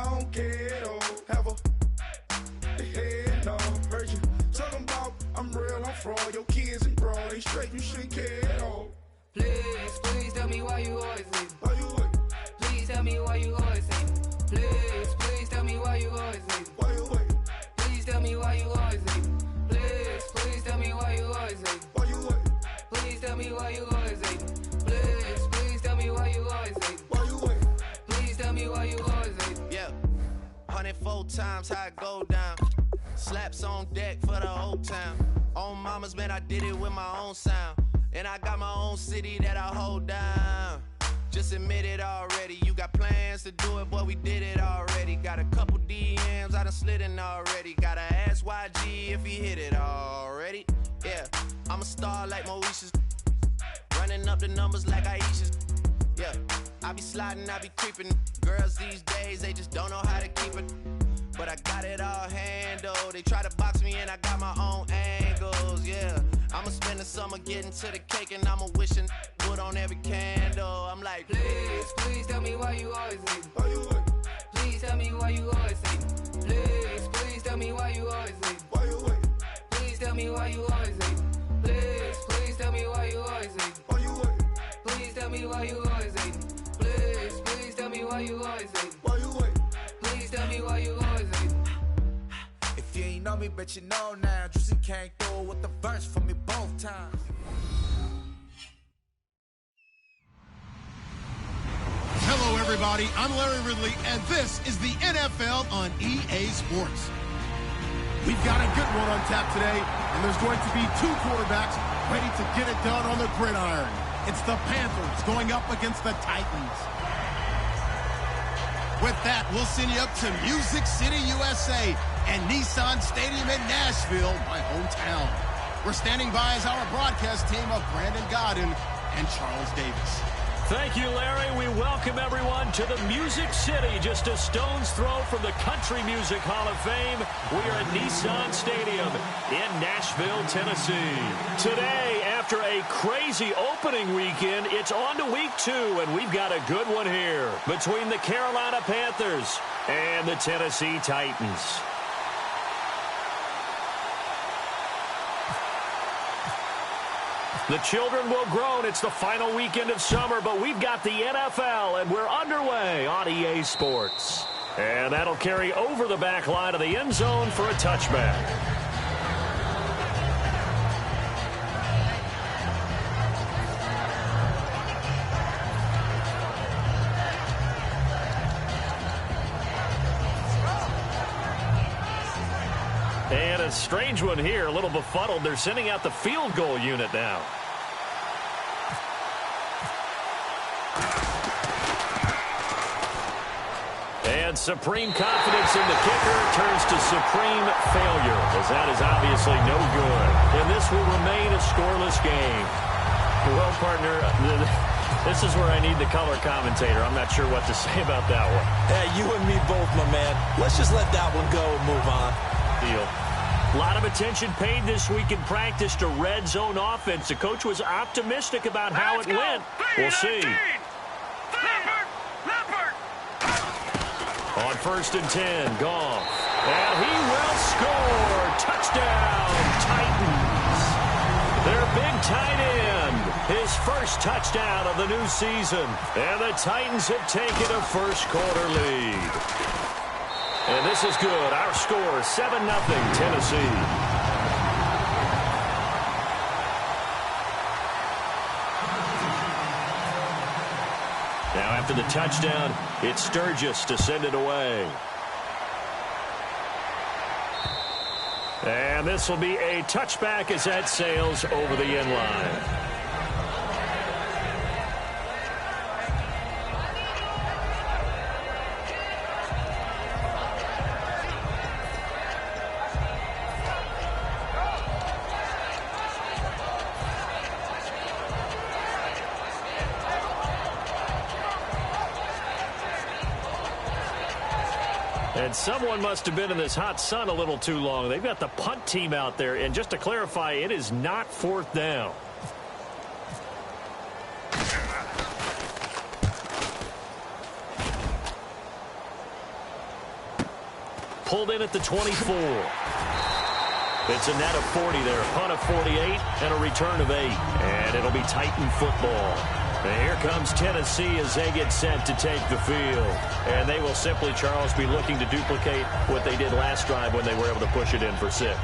don't care, oh. Have a head, no. Heard you talking about I'm real, I'm fraud. Your kids and bro, they straight, you shouldn't care at all. Please, please tell me why you always leave. Why you wait? Please tell me why you always leave. Please, please tell me why you always leave. Why you wait? Please tell me why you always leave. Please, please tell me why you always leave. Why you wait? Please tell me why you always leave. Please, please tell me why you always leave. Why you wait? Please tell me why you always leave. Yeah, 104 times how it go down. Slaps on deck for the whole town. On mama's man, I did it with my own sound. And I got my own city that I hold down. Just admit it already. You got plans to do it, boy, we did it already. Got a couple DMs, I done slid in already. Gotta ask YG if he hit it already. Yeah, I'm a star like Moesha's. Running up the numbers like Aisha's. Yeah, I be sliding, I be creeping. Girls these days, they just don't know how to keep it. But I got it all handled. They try to box me in, I got my own angles, yeah. I'ma spend the summer getting to the cake and I'ma wishing wood on every candle. I'm like, please, please tell me why you always leave. Why you wait? Please tell me why you always leave. Please, please tell me why you always leave. Why you wait? Please tell me why you always leave. Please, please tell me why you always leave. Why you wait? Please tell me why you always leave. Please, please tell me why you always leave. Why you wait? Please tell me why you always leave. If you ain't know me, bet you know now. Juicy came through with the verse for me both times. Hello, everybody. I'm Larry Ridley, and this is the NFL on EA Sports. We've got a good one on tap today, and there's going to be two quarterbacks ready to get it done on the gridiron. It's the Panthers going up against the Titans. With that, we'll send you up to Music City, USA, and Nissan Stadium in Nashville, my hometown. We're standing by as our broadcast team of Brandon Godden and Charles Davis. Thank you, Larry. We welcome everyone to the Music City, just a stone's throw from the Country Music Hall of Fame. We are at Nissan Stadium in Nashville, Tennessee. Today, after a crazy opening weekend, it's on to week 2, and we've got a good one here between the Carolina Panthers and the Tennessee Titans. The children will groan. It's the final weekend of summer, but we've got the NFL, and we're underway on EA Sports. And that'll carry over the back line of the end zone for a touchback. And a strange one here, a little befuddled. They're sending out the field goal unit now. And supreme confidence in the kicker turns to supreme failure, as that is obviously no good. And this will remain a scoreless game. Well, partner, this is where I need the color commentator. I'm not sure what to say about that one. Hey, you and me both, my man. Let's just let that one go and move on. Deal. A lot of attention paid this week in practice to red zone offense. The coach was optimistic about how it went. We'll see. On 1st and 10, Goff. And he will score. Touchdown, Titans. Their big tight end. His first touchdown of the new season. And the Titans have taken a first-quarter lead. And this is good. Our score, 7-0, Tennessee. Now after the touchdown, it's Sturgis to send it away. And this will be a touchback as that sails over the end line. And someone must have been in this hot sun a little too long. They've got the punt team out there. And just to clarify, it is not 4th down. pulled in at the 24. It's a net of 40 there, a punt of 48, and a return of 8. And it'll be Titan football. And here comes Tennessee as they get set to take the field. And they will simply, Charles, be looking to duplicate what they did last drive when they were able to push it in for 6.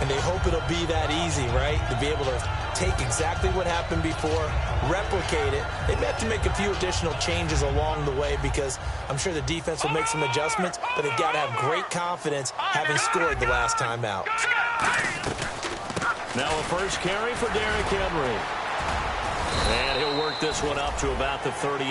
And they hope it'll be that easy, right? To be able to take exactly what happened before, replicate it. They may have to make a few additional changes along the way because I'm sure the defense will make some adjustments, but they've got to have great confidence having scored the last time out. Now a first carry for Derrick Henry. And he'll work this one up to about the 38.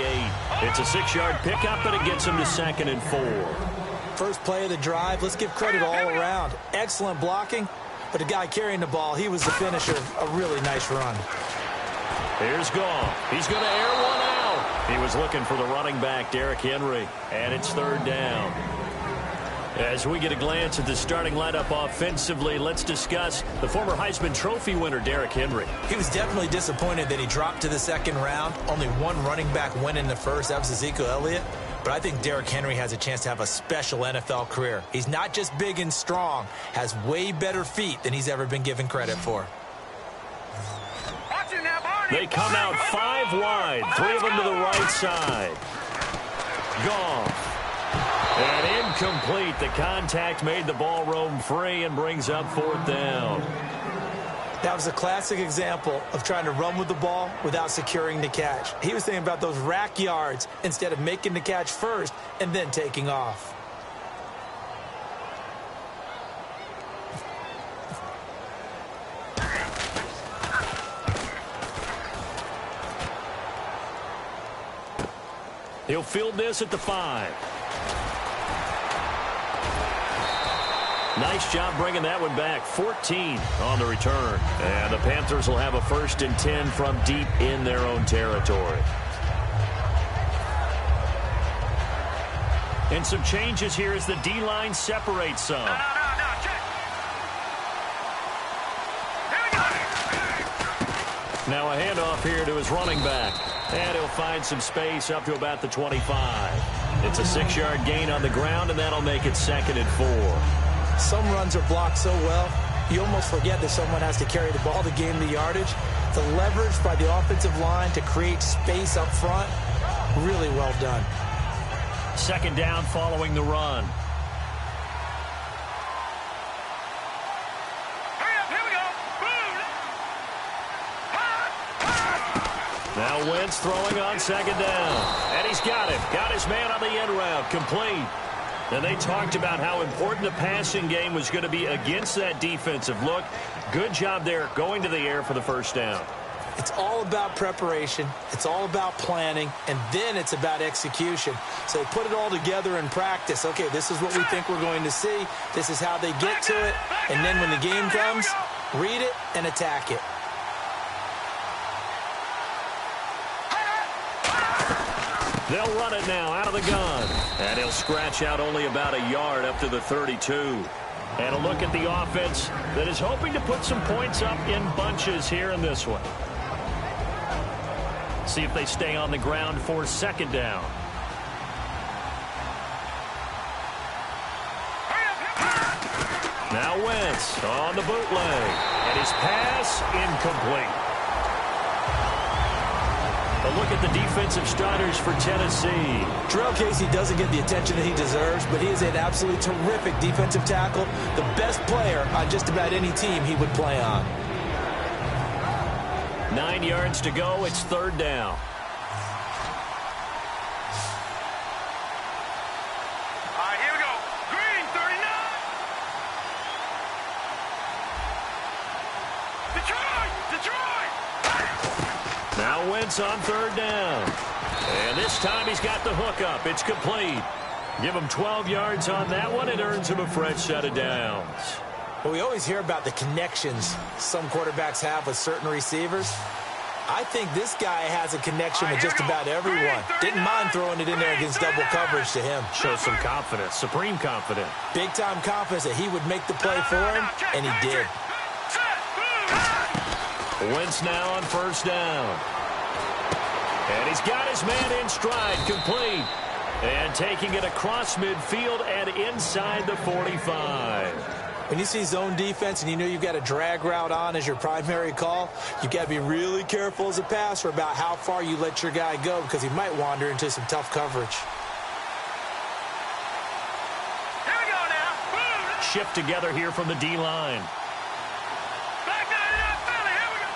It's a 6-yard pickup, and it gets him to 2nd and 4. First play of the drive, let's give credit all around. Excellent blocking, but the guy carrying the ball, he was the finisher. A really nice run. Here's Goff. He's going to air one out. He was looking for the running back, Derrick Henry, and it's 3rd down. As we get a glance at the starting lineup offensively, let's discuss the former Heisman Trophy winner, Derrick Henry. He was definitely disappointed that he dropped to the 2nd round. Only one running back went in the first. That was Ezekiel Elliott. But I think Derrick Henry has a chance to have a special NFL career. He's not just big and strong, has way better feet than he's ever been given credit for. They come out 5 wide, 3 of them to the right side. Goff. And incomplete. The contact made the ball roam free and brings up 4th down. That was a classic example of trying to run with the ball without securing the catch. He was thinking about those rack yards instead of making the catch first and then taking off. He'll field this at the 5. Nice job bringing that one back. 14 on the return. And the Panthers will have a 1st and 10 from deep in their own territory. And some changes here as the D-line separates some. Now a handoff here to his running back. And he'll find some space up to about the 25. It's a 6-yard gain on the ground, and that'll make it 2nd and 4. Some runs are blocked so well, you almost forget that someone has to carry the ball to gain the yardage. The leverage by the offensive line to create space up front, really well done. 2nd down following the run. Now Wentz throwing on 2nd down. And he's got him. Got his man on the end route. Complete. And they talked about how important the passing game was going to be against that defensive look. Good job there going to the air for the 1st down. It's all about preparation. It's all about planning. And then it's about execution. So they put it all together in practice. Okay, this is what we think we're going to see. This is how they get to it. And then when the game comes, read it and attack it. They'll run it now out of the gun. And he'll scratch out only about a yard up to the 32. And a look at the offense that is hoping to put some points up in bunches here in this one. See if they stay on the ground for 2nd down. Now Wentz on the bootleg. And his pass incomplete. A look at the defensive starters for Tennessee. Terrell Casey doesn't get the attention that he deserves, but he is an absolutely terrific defensive tackle. The best player on just about any team he would play on. 9 yards to go. It's 3rd down. All right, here we go. Green, 39. Detroit! Now Wentz on 3rd down. And this time he's got the hook up. It's complete. Give him 12 yards on that one. It earns him a fresh set of downs. Well, we always hear about the connections some quarterbacks have with certain receivers. I think this guy has a connection with just about everyone. Didn't mind throwing it in there against double coverage to him. Shows some confidence, supreme confidence. Big-time confidence that he would make the play for him, and he did. Wentz now on 1st down. And he's got his man in stride, complete. And taking it across midfield and inside the 45. When you see zone defense and you know you've got a drag route on as your primary call, you've got to be really careful as a passer about how far you let your guy go because he might wander into some tough coverage. Here we go now. Shift together here from the D-line. Back down to Philly. Here we go.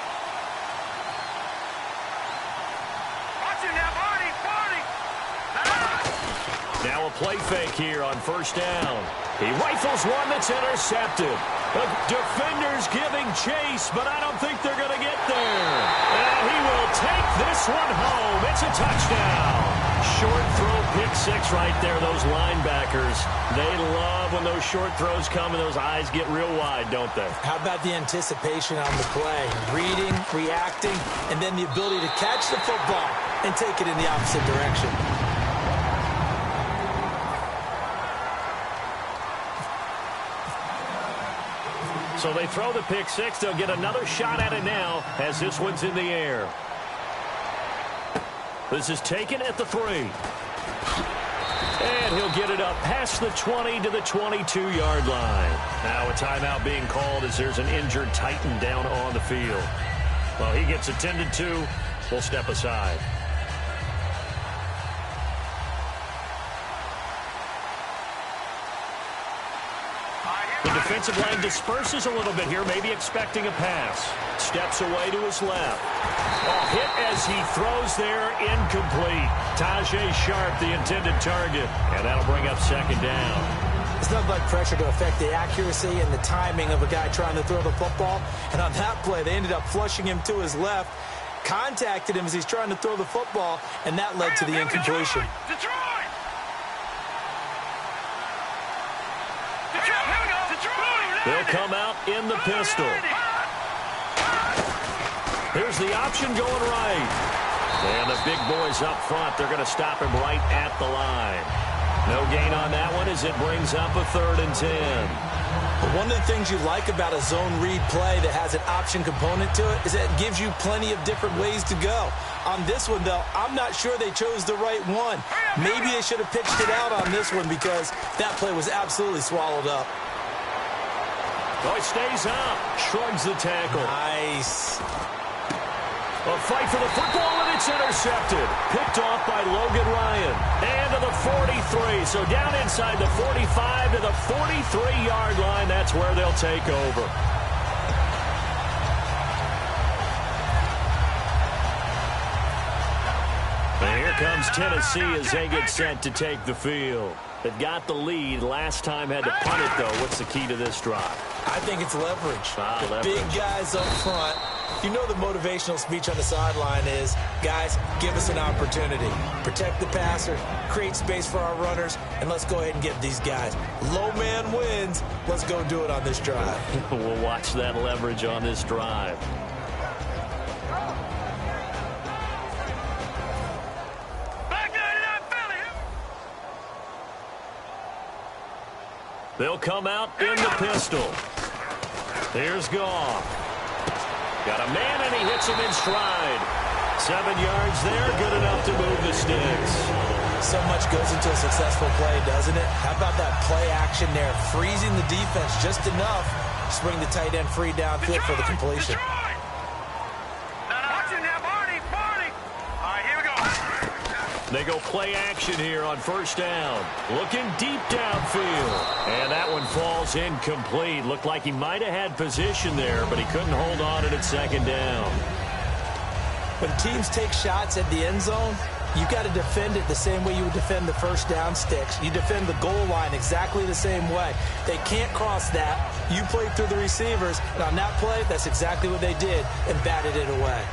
Watch it now, Barney. Now a play fake here on first down. He rifles one that's intercepted. The defenders giving chase, but I don't think they're going to get there. And he will take this one home. It's a touchdown. Short throw, pick six right there, those linebackers. They love when those short throws come and those eyes get real wide, don't they? How about the anticipation on the play? Reading, reacting, and then the ability to catch the football and take it in the opposite direction. So they throw the pick six. They'll get another shot at it now as this one's in the air. This is taken at the 3. And he'll get it up past the 20 to the 22-yard line. Now a timeout being called as there's an injured Titan down on the field. Well, he gets attended to. We'll step aside. The defensive line disperses a little bit here, maybe expecting a pass. Steps away to his left. Oh, hit as he throws there, incomplete. Tajay Sharp, the intended target, and that'll bring up second down. It's nothing like pressure to affect the accuracy and the timing of a guy trying to throw the football. And on that play, they ended up flushing him to his left, contacted him as he's trying to throw the football, and that led to the incompletion. Detroit! They'll come out in the pistol. Here's the option going right. And the big boys up front, they're going to stop him right at the line. No gain on that one as it brings up a 3rd and 10. But one of the things you like about a zone read play that has an option component to it is that it gives you plenty of different ways to go. On this one, though, I'm not sure they chose the right one. Maybe they should have pitched it out on this one because that play was absolutely swallowed up. Oh, it stays up. Shrugs the tackle. Nice. A fight for the football, and it's intercepted. Picked off by Logan Ryan. And to the 43. So down inside the 45 to the 43-yard line. That's where they'll take over. And here comes Tennessee as they get set to take the field. They've got the lead. Last time had to punt it, though. What's the key to this drive? I think it's leverage. The Leverage. big guys up front. You know the motivational speech on the sideline is, guys, give us an opportunity. Protect the passer, create space for our runners, and let's go ahead and get these guys. Low man wins. Let's go do it on this drive. We'll watch that leverage on this drive. They'll come out in the pistol. Here's Goff. Got a man, and he hits him in stride. 7 yards there, good enough to move the sticks. So much goes into a successful play, doesn't it? How about that play action there, freezing the defense just enough to bring the tight end free downfield for the completion. They go play action here on first down. Looking deep downfield. And that one falls incomplete. Looked like he might have had position there, but he couldn't hold on at second down. When teams take shots at the end zone, you got to defend it the same way you would defend the first down sticks. You defend the goal line exactly the same way. They can't cross that. You played through the receivers, and on that play, that's exactly what they did and batted it away.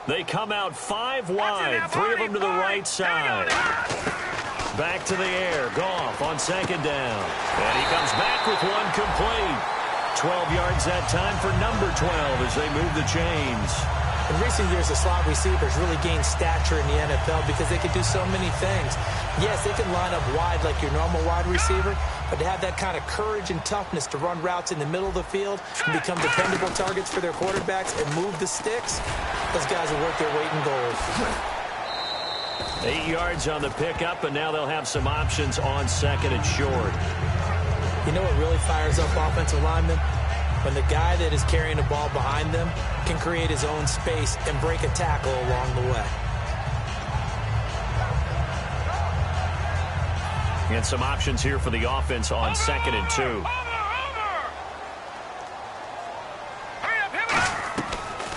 They come out 5 wide, 3 of them to the right side. Back to the air, Goff on second down. And he comes back with one complete. 12 yards that time for number 12 as they move the chains. In recent years, the slot receivers really gained stature in the NFL because they could do so many things. Yes, they can line up wide like your normal wide receiver, but to have that kind of courage and toughness to run routes in the middle of the field and become dependable targets for their quarterbacks and move the sticks, those guys are worth their weight in gold. 8 yards on the pickup, and now they'll have some options on second and short. You know what really fires up offensive linemen? When the guy that is carrying the ball behind them can create his own space and break a tackle along the way. And some options here for the offense on second and 2.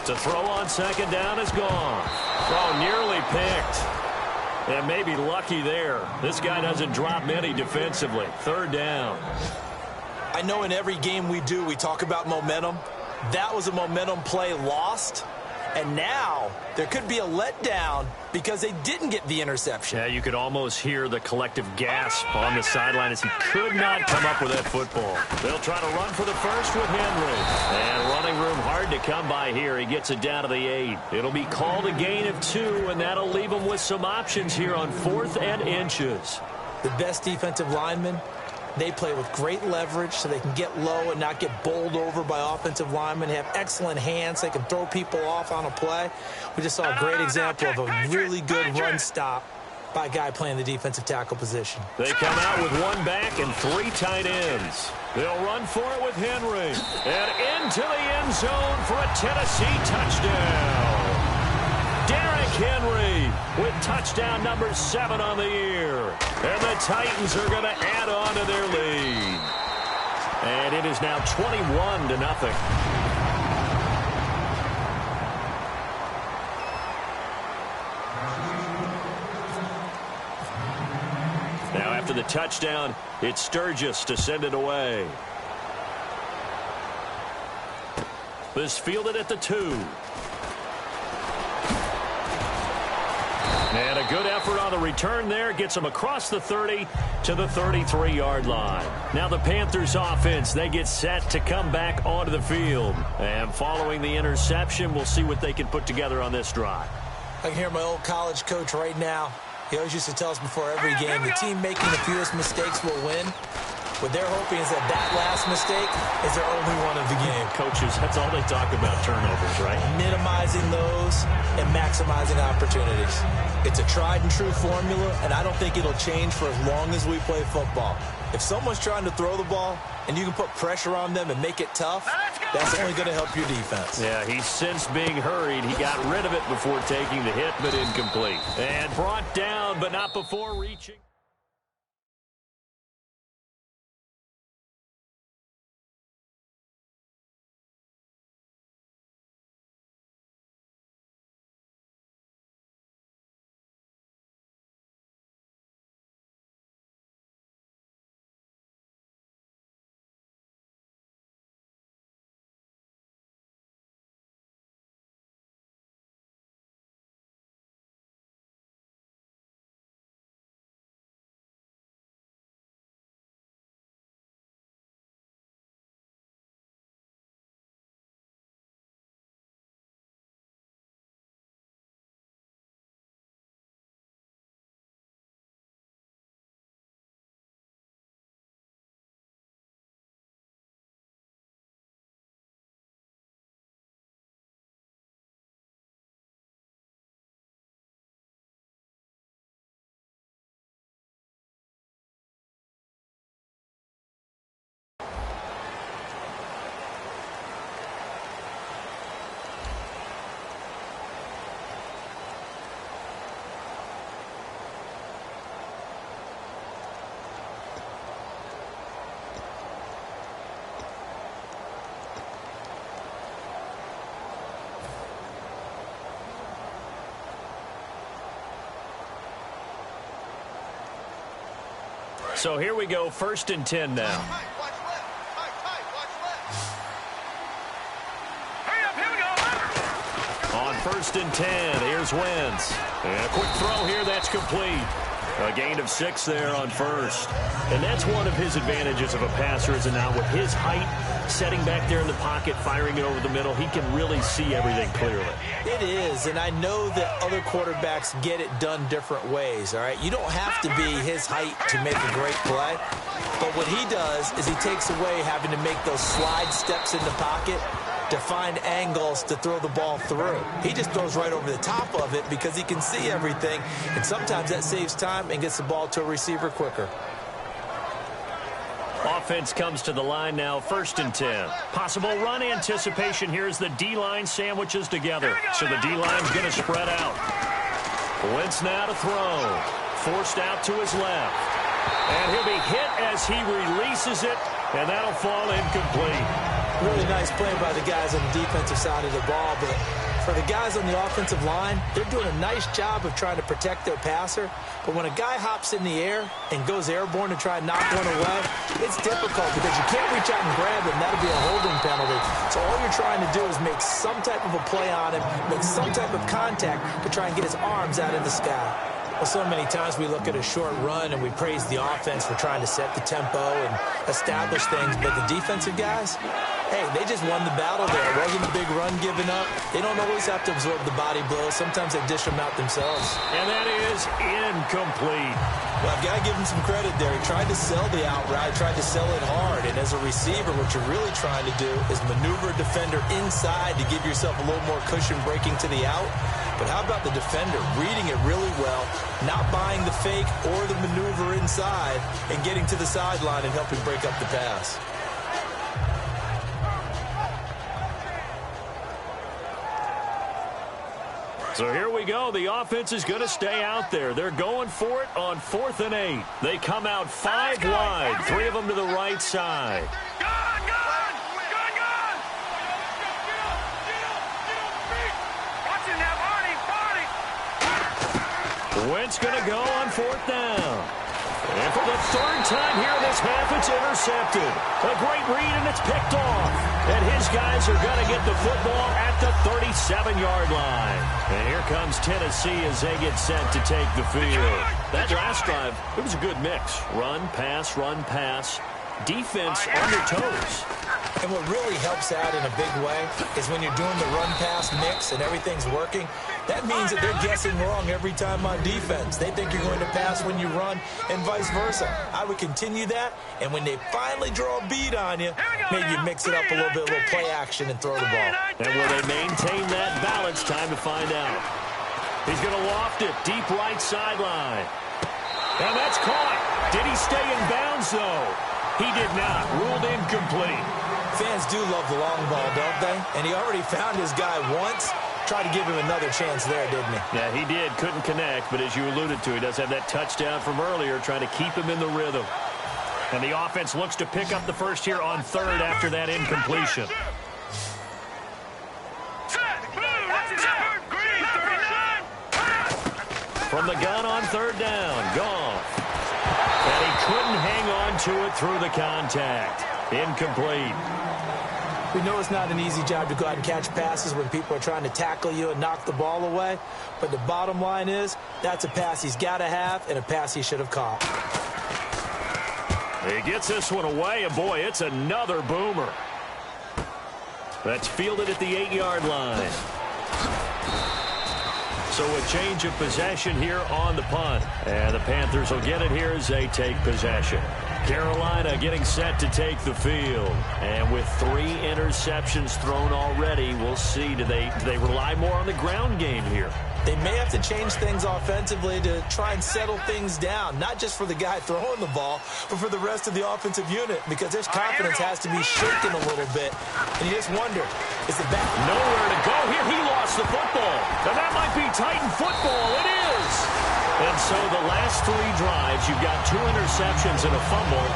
To throw on second down is gone. Oh, nearly picked. And maybe lucky there. This guy doesn't drop many defensively. Third down. I know in every game we do, we talk about momentum. That was a momentum play lost. And now there could be a letdown because they didn't get the interception. Yeah, you could almost hear the collective gasp on the sideline as he could not come up with that football. They'll try to run for the first with Henry. And running room hard to come by here. He gets it down to the 8. It'll be called a gain of 2, and that'll leave him with some options here on 4th and inches. The best defensive linemen, they play with great leverage so they can get low and not get bowled over by offensive linemen. They have excellent hands. They can throw people off on a play. We just saw a great example of a really good run stop by a guy playing the defensive tackle position. They come out with 1 back and 3 tight ends. They'll run for it with Henry. And into the end zone for a Tennessee touchdown. Derrick Henry with touchdown number 7 on the year. And the Titans are going to add on to their lead. And it is now 21-0. Now after the touchdown, it's Sturgis to send it away. This fielded at the 2. And a good effort on the return there. Gets them across the 30 to the 33-yard line. Now the Panthers offense, they get set to come back onto the field. And following the interception, we'll see what they can put together on this drive. I can hear my old college coach right now. He always used to tell us before every game, the team making the fewest mistakes will win. What they're hoping is that last mistake is their only one of the game. Coaches, that's all they talk about, turnovers, right? Minimizing those and maximizing opportunities. It's a tried-and-true formula, and I don't think it'll change for as long as we play football. If someone's trying to throw the ball and you can put pressure on them and make it tough, that's only going to help your defense. Yeah, he's since being hurried. He got rid of it before taking the hit, but incomplete. And brought down, but not before reaching. So here we go, 1st and 10 now. On 1st and 10, here's Wentz. And a quick throw here, that's complete. A gain of 6 there on first. And that's one of his advantages of a passer, is now with his height, setting back there in the pocket, firing it over the middle, he can really see everything clearly. It is, and I know that other quarterbacks get it done different ways, all right? You don't have to be his height to make a great play, but what he does is he takes away having to make those slide steps in the pocket to find angles to throw the ball through. He just throws right over the top of it because he can see everything, and sometimes that saves time and gets the ball to a receiver quicker. Offense comes to the line now, 1st and 10. Possible run anticipation here as the D-line sandwiches together. So the D-line's going to spread out. Wentz now to throw. Forced out to his left. And he'll be hit as he releases it, and that'll fall incomplete. Really nice play by the guys on the defensive side of the ball, but for the guys on the offensive line, they're doing a nice job of trying to protect their passer. But when a guy hops in the air and goes airborne to try and knock one away, it's difficult because you can't reach out and grab him. That'll be a holding penalty. So all you're trying to do is make some type of a play on him, make some type of contact to try and get his arms out in the sky. Well, so many times we look at a short run and we praise the offense for trying to set the tempo and establish things, but the defensive guys, hey, they just won the battle there. It wasn't a big run given up. They don't always have to absorb the body blows. Sometimes they dish them out themselves. And that is incomplete. Well, I've got to give him some credit there. He tried to sell the out route, tried to sell it hard. And as a receiver, what you're really trying to do is maneuver a defender inside to give yourself a little more cushion breaking to the out. But how about the defender reading it really well, not buying the fake or the maneuver inside, and getting to the sideline and helping break up the pass? So here we go. The offense is going to stay out there. They're going for it on 4th and 8. They come out 5 wide, 3 of them to the right side. Wentz going to go on 4th down. And for the 3rd time here in this half, it's intercepted. A great read, and it's picked off. And his guys are going to get the football at the 37-yard line. And here comes Tennessee as they get set to take the field. That last drive, it was a good mix. Run, pass, defense on their toes. And what really helps out in a big way is when you're doing the run-pass mix and everything's working, that means that they're guessing wrong every time on defense. They think you're going to pass when you run and vice versa. I would continue that, and when they finally draw a beat on you, maybe you mix it up a little bit, a little play action, and throw the ball. And will they maintain that balance? Time to find out. He's going to loft it, deep right sideline. And that's caught. Did he stay in bounds, though? He did not. Ruled incomplete. Fans do love the long ball, don't they? And he already found his guy once. Tried to give him another chance there, didn't he? Yeah, he did. Couldn't connect, but as you alluded to, he does have that touchdown from earlier, trying to keep him in the rhythm. And the offense looks to pick up the first here on 3rd after that incompletion. From the gun on 3rd down, Goff. And he couldn't hang on to it through the contact. Incomplete. We know it's not an easy job to go out and catch passes when people are trying to tackle you and knock the ball away. But the bottom line is, that's a pass he's got to have and a pass he should have caught. He gets this one away, and boy, it's another boomer. That's fielded at the 8-yard line. So a change of possession here on the punt. And the Panthers will get it here as they take possession. Carolina getting set to take the field. And with 3 interceptions thrown already, we'll see. Do they rely more on the ground game here? They may have to change things offensively to try and settle things down, not just for the guy throwing the ball, but for the rest of the offensive unit, because their confidence has to be shaken a little bit. And you just wonder, is the back nowhere to go here? He lost the football. And that might be Titan football. It is. And so the last 3 drives, you've got 2 interceptions and a fumble.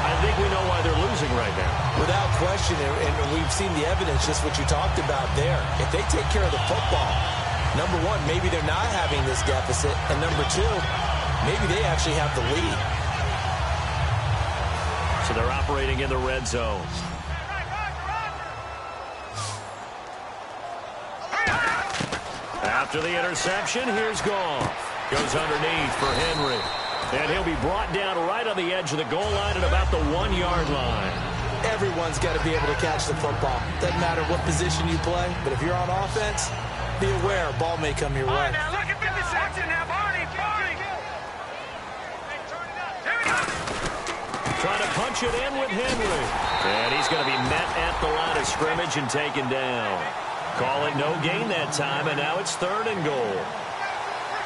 I think we know why they're losing right now. Without question, and we've seen the evidence, just what you talked about there. If they take care of the football, number 1, maybe they're not having this deficit. And number 2, maybe they actually have the lead. So they're operating in the red zone. After the interception, here's Goff. Goes underneath for Henry. And he'll be brought down right on the edge of the goal line at about the 1-yard line. Everyone's got to be able to catch the football. Doesn't matter what position you play, but if you're on offense, be aware a ball may come your way. Now look at 50 seconds now, Barney. Trying to punch it in with Henry. And he's going to be met at the line of scrimmage and taken down. Call it no gain that time, and now it's 3rd and goal.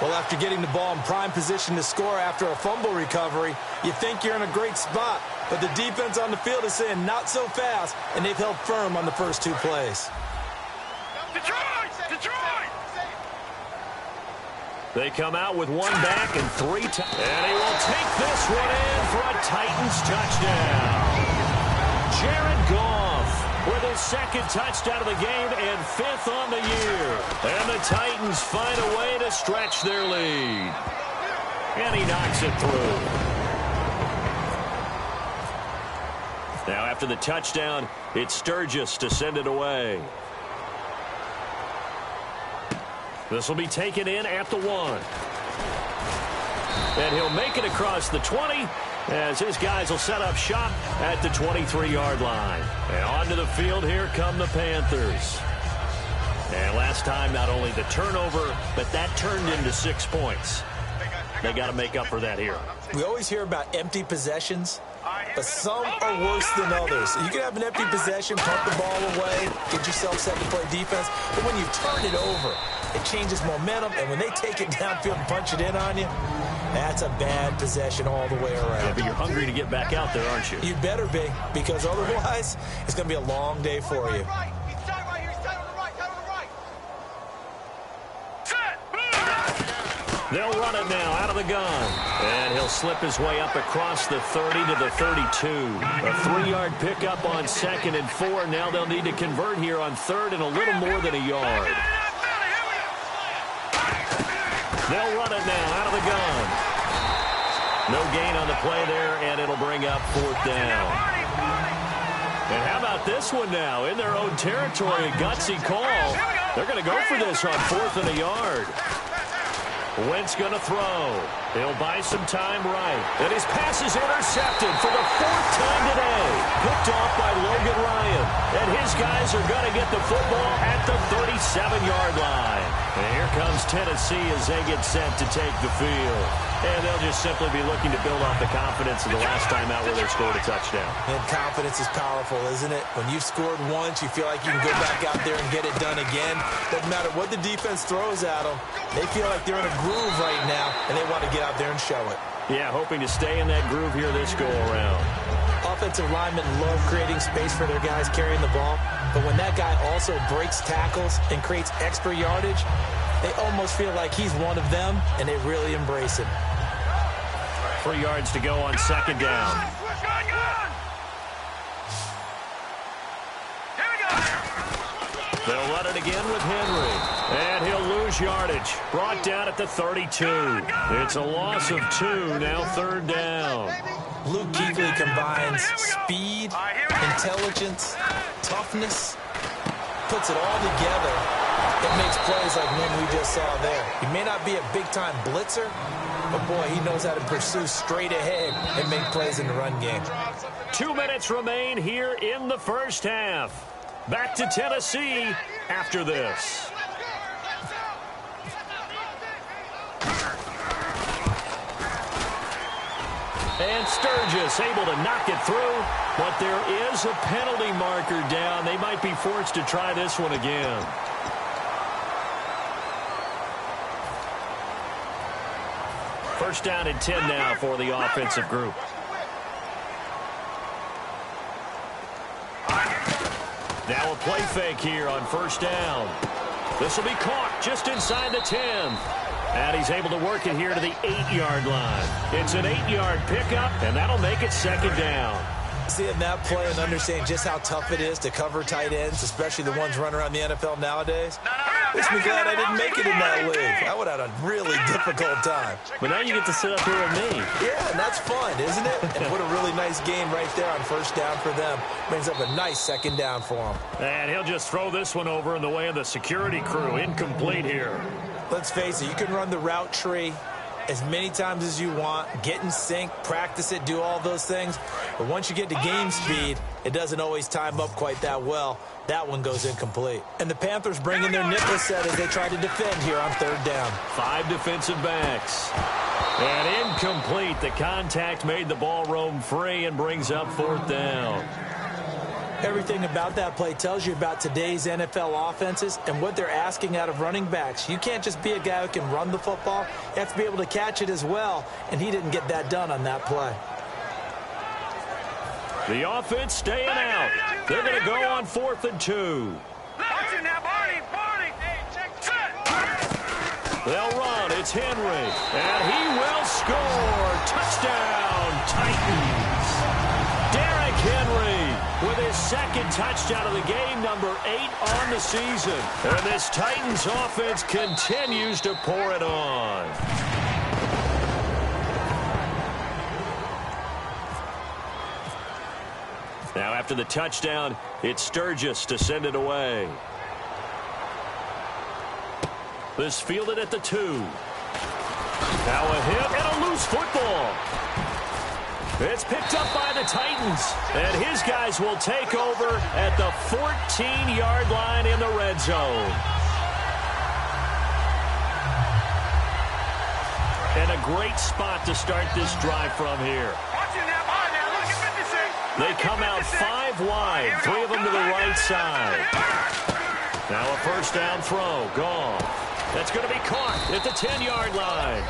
Well, after getting the ball in prime position to score after a fumble recovery, you think you're in a great spot. But the defense on the field is saying not so fast, and they've held firm on the first 2 plays. Detroit! Detroit! They come out with 1 back and 3 and he will take this one in for a Titans touchdown. Jared Goff with his 2nd touchdown of the game and 5th on the year. And the Titans find a way to stretch their lead. And he knocks it through. Now after the touchdown, it's Sturgis to send it away. This will be taken in at the 1. And he'll make it across the 20 as his guys will set up shop at the 23-yard line. And onto the field, here come the Panthers. And last time, not only the turnover, but that turned into 6 points. They got to make up for that here. We always hear about empty possessions, but some are worse than others. You can have an empty possession, punt the ball away, get yourself set to play defense, but when you turn it over, it changes momentum, and when they take it downfield and punch it in on you, that's a bad possession all the way around. Yeah, but you're hungry to get back out there, aren't you? You better be, because otherwise, it's going to be a long day for you. They'll run it now out of the gun. And he'll slip his way up across the 30 to the 32. A 3-yard pickup on 2nd and 4. Now they'll need to convert here on 3rd and a little more than a yard. They'll run it now out of the gun. No gain on the play there, and it'll bring up 4th down. And how about this one now? In their own territory, a gutsy call. They're going to go for this on 4th and a yard. Wentz going to throw. He'll buy some time right. And his pass is intercepted for the 4th time today. Picked off by Logan Ryan. And his guys are going to get the football at the 37-yard line. And here comes Tennessee as they get set to take the field. And they'll just simply be looking to build off the confidence of the last time out where they scored a touchdown. And confidence is powerful, isn't it? When you've scored once, you feel like you can go back out there and get it done again. Doesn't matter what the defense throws at them. They feel like they're in a groove right now, and they want to get out there and show it. Yeah, hoping to stay in that groove here this go-around. Offensive linemen love creating space for their guys carrying the ball, but when that guy also breaks tackles and creates extra yardage, they almost feel like he's one of them, and they really embrace him. 3 yards to go on 2nd down. They'll run it again with Henry. And he'll lose yardage. Brought down at the 32. It's a loss of 2, now 3rd down. Luke Kuechly combines speed, intelligence, toughness, puts it all together. It makes plays like one we just saw there. He may not be a big-time blitzer, but boy, he knows how to pursue straight ahead and make plays in the run game. 2 minutes remain here in the first half. Back to Tennessee after this. And Sturgis able to knock it through, but there is a penalty marker down. They might be forced to try this one again. First down and 10 now for the offensive group. Now a play fake here on 1st down. This will be caught just inside the 10. And he's able to work it here to the 8-yard line. It's an 8-yard pickup, and that'll make it 2nd down. Seeing that play and understanding just how tough it is to cover tight ends, especially the ones running around the NFL nowadays, makes me glad I didn't make it in that league. I would have had a really difficult time. But now you get to sit up here with me. Yeah, and that's fun, isn't it? And what a really nice game right there on 1st down for them. Brings up a nice 2nd down for them. And he'll just throw this one over in the way of the security crew. Incomplete here. Let's face it, you can run the route tree as many times as you want, get in sync, practice it, do all those things. But once you get to game speed, it doesn't always time up quite that well. That one goes incomplete. And the Panthers bring in their nickel set as they try to defend here on third down. 5 defensive backs. And incomplete. The contact made the ball roam free and brings up fourth down. Everything about that play tells you about today's NFL offenses and what they're asking out of running backs. You can't just be a guy who can run the football. You have to be able to catch it as well, and he didn't get that done on that play. The offense staying out. They're going to go on 4th and 2. They'll run. It's Henry. And he will score. Touchdown, Titans. Derrick Henry with his second touchdown of the game, number 8 on the season. And this Titans offense continues to pour it on. Now after the touchdown, it's Sturgis to send it away. This fielded at the 2. Now a hit and a loose football. It's picked up by the Titans, and his guys will take over at the 14-yard line in the red zone. And a great spot to start this drive from here. They come out 5 wide, 3 of them to the right side. Now a first down throw, gone. That's going to be caught at the 10-yard line.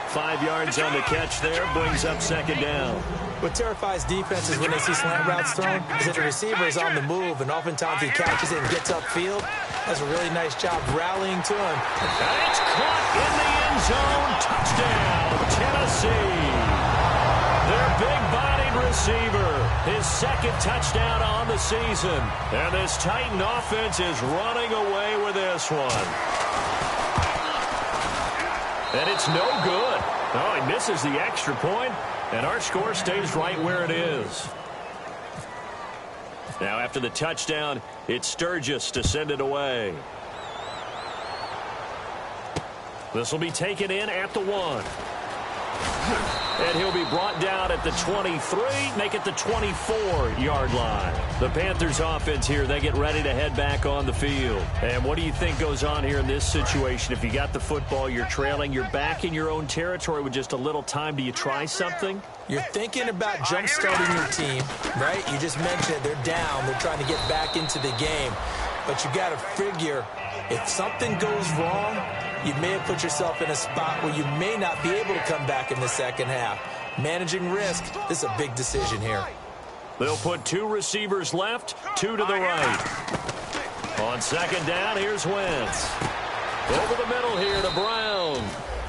5 yards on the catch there, brings up second down. What terrifies defenses when they see slant routes thrown is that the receiver is on the move, and oftentimes he catches it and gets upfield. Does a really nice job rallying to him. And it's caught in the end zone. Touchdown, Tennessee. Their big-bodied receiver, his second touchdown on the season. And this Titan offense is running away with this one. And it's no good. Oh, he misses the extra point, and our score stays right where it is. Now after the touchdown, it's Sturgis to send it away. This will be taken in at the 1. And he'll be brought down at the 23, make it the 24-yard line. The Panthers offense here, they get ready to head back on the field. And what do you think goes on here in this situation? If you got the football, you're trailing, you're back in your own territory with just a little time. Do you try something? You're thinking about jump-starting your team, right? You just mentioned they're down. They're trying to get back into the game. But you got to figure, if something goes wrong, you may have put yourself in a spot where you may not be able to come back in the second half. Managing risk, this is a big decision here. They'll put 2 receivers left, 2 to the right. On second down, here's Wentz. Over the middle here to Brown.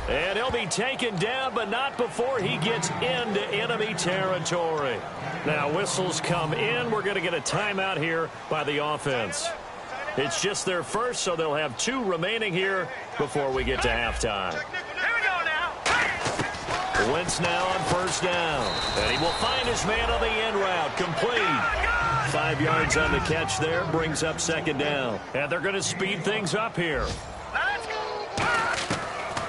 And he'll be taken down, but not before he gets into enemy territory. Now whistles come in. We're going to get a timeout here by the offense. It's just their first, so they'll have 2 remaining here before we get to halftime. Here we go now. Wentz now on first down. And he will find his man on the end route. Complete. 5 yards on the catch there. Brings up second down. And they're going to speed things up here.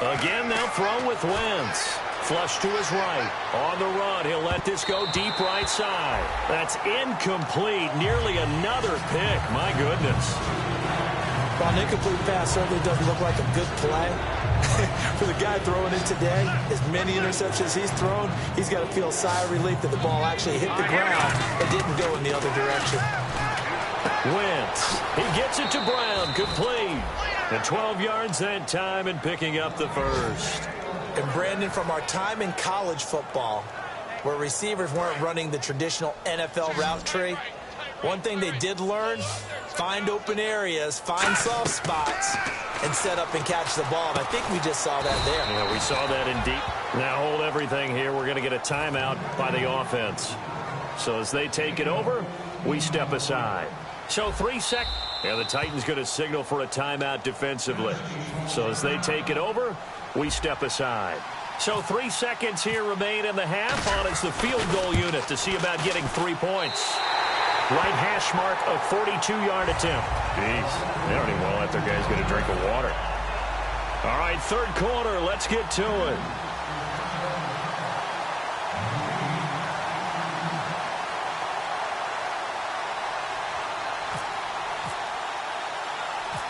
Again, they'll throw with Wentz. Flush to his right. On the run, he'll let this go deep right side. That's incomplete. Nearly another pick. My goodness. Well, an incomplete pass certainly doesn't look like a good play. For the guy throwing it today, as many interceptions he's thrown, he's got to feel a sigh of relief that the ball actually hit the ground and didn't go in the other direction. Wentz. He gets it to Brown. Complete. And 12 yards that time and picking up the first. And Brandon, from our time in college football, where receivers weren't running the traditional NFL route tree, one thing they did learn, find open areas, find soft spots, and set up and catch the ball. And I think we just saw that there. Yeah, we saw that indeed. Now hold everything here. We're going to get a timeout by the offense. So as they take it over, we step aside. So 3 seconds. Yeah, the Titans going to signal for a timeout defensively. So as they take it over, we step aside. So 3 seconds here remain in the half on as the field goal unit to see about getting 3 points. Right hash mark of 42-yard attempt. Jeez, they don't even want to let their guys get a drink of water. All right, third quarter, let's get to it.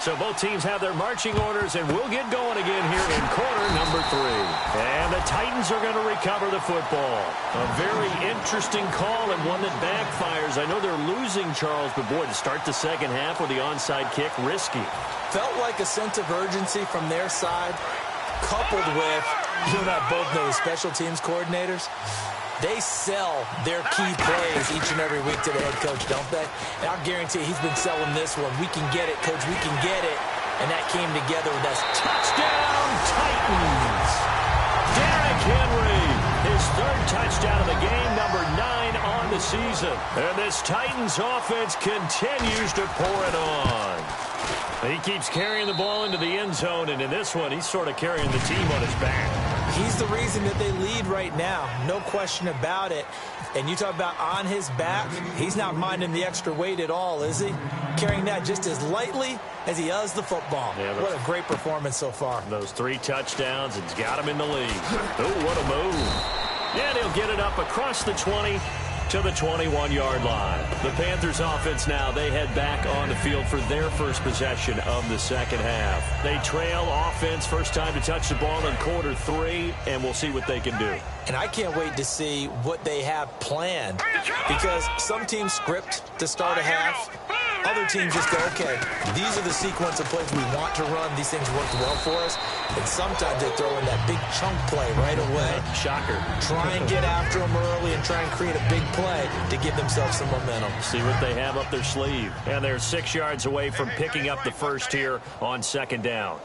So both teams have their marching orders, and we'll get going again here in quarter number 3. And the Titans are going to recover the football. A very interesting call and one that backfires. I know they're losing, Charles, but boy, to start the second half with the onside kick, risky. Felt like a sense of urgency from their side, coupled with, you and I both know the special teams coordinators. They sell their key plays each and every week to the head coach, don't they? And I'll guarantee he's been selling this one. We can get it, coach, we can get it. And that came together with us. Touchdown, Titans! Derrick Henry, his 3rd touchdown of the game, number 9 on the season. And this Titans offense continues to pour it on. He keeps carrying the ball into the end zone, and in this one, he's sort of carrying the team on his back. He's the reason that they lead right now, no question about it. And you talk about on his back, he's not minding the extra weight at all, is he? Carrying that just as lightly as he does the football. Yeah, what a great performance so far. Those 3 touchdowns, it's got him in the lead. Oh, what a move. And he'll get it up across the 20 to the 21-yard line. The Panthers offense now, they head back on the field for their first possession of the second half. They trail offense, first time to touch the ball in quarter 3, and we'll see what they can do. And I can't wait to see what they have planned, because some teams script to start a half. Other teams just go, okay, these are the sequence of plays we want to run. These things worked well for us. And sometimes they throw in that big chunk play right away. Shocker. Try and get after them early and try and create a big play to give themselves some momentum. See what they have up their sleeve. And they're 6 yards away from picking up the first here on 2nd down.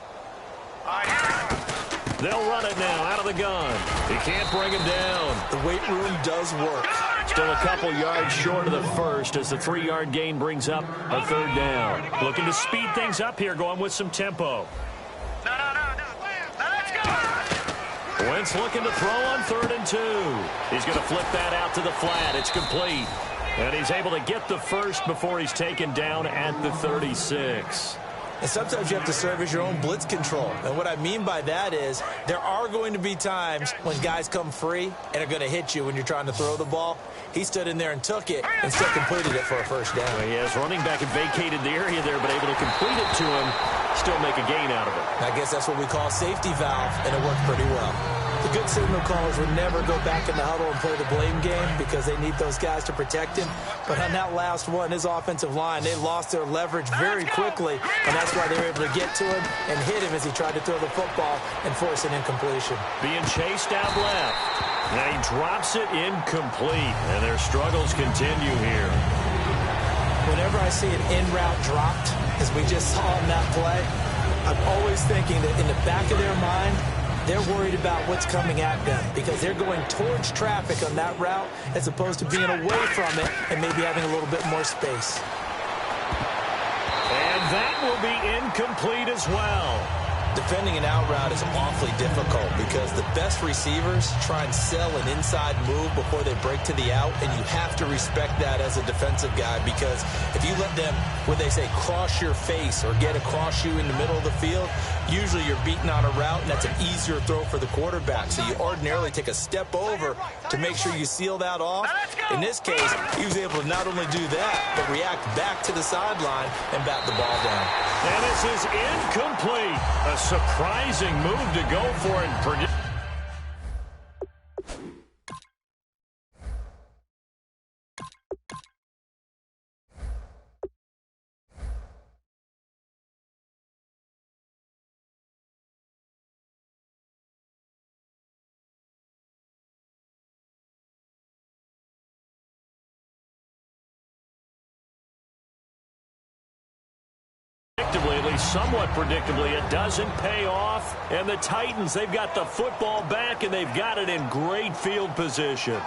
They'll run it now out of the gun. He can't bring him down. The weight room does work. Still a couple yards short of the first as the 3-yard gain brings up a 3rd down. Looking to speed things up here, going with some tempo. No. Let's go. Wentz looking to throw on 3rd and 2. He's going to flip that out to the flat. It's complete. And he's able to get the first before he's taken down at the 36. And sometimes you have to serve as your own blitz control. And what I mean by that is there are going to be times when guys come free and are going to hit you when you're trying to throw the ball. He stood in there and took it and still completed it for a first down. Well, yes, running back had vacated the area there, but able to complete it to him, still make a gain out of it. I guess that's what we call a safety valve, and it worked pretty well. The good signal callers would never go back in the huddle and play the blame game because they need those guys to protect him. But on that last one, his offensive line, they lost their leverage very quickly, and that's why they were able to get to him and hit him as he tried to throw the football and force an incompletion. Being chased out left. Now he drops it incomplete, and their struggles continue here. Whenever I see an in-route dropped, as we just saw in that play, I'm always thinking that in the back of their mind, they're worried about what's coming at them because they're going towards traffic on that route as opposed to being away from it and maybe having a little bit more space. And that will be incomplete as well. Defending an out route is awfully difficult because the best receivers try and sell an inside move before they break to the out, and you have to respect that as a defensive guy because if you let them, what they say, cross your face or get across you in the middle of the field, usually you're beaten on a route, and that's an easier throw for the quarterback. So you ordinarily take a step over to make sure you seal that off. In this case, he was able to not only do that, but react back to the sideline and bat the ball down. And this is incomplete. A surprising move to go for it. At least somewhat predictably, it doesn't pay off. And the Titans, they've got the football back, and they've got it in great field position.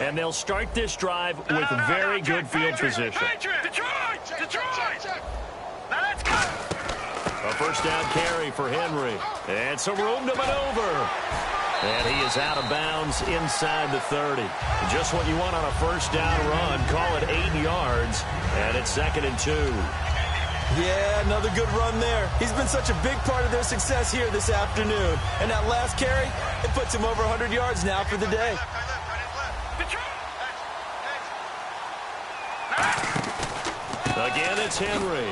And they'll start this drive with very good field position. Detroit! Now let's go! A first down carry for Henry. And some room to maneuver. And he is out of bounds inside the 30. Just what you want on a first down run. Call it 8 yards, and it's 2nd and 2. Yeah, another good run there. He's been such a big part of their success here this afternoon. And that last carry, it puts him over 100 yards now for the day. Again, it's Henry.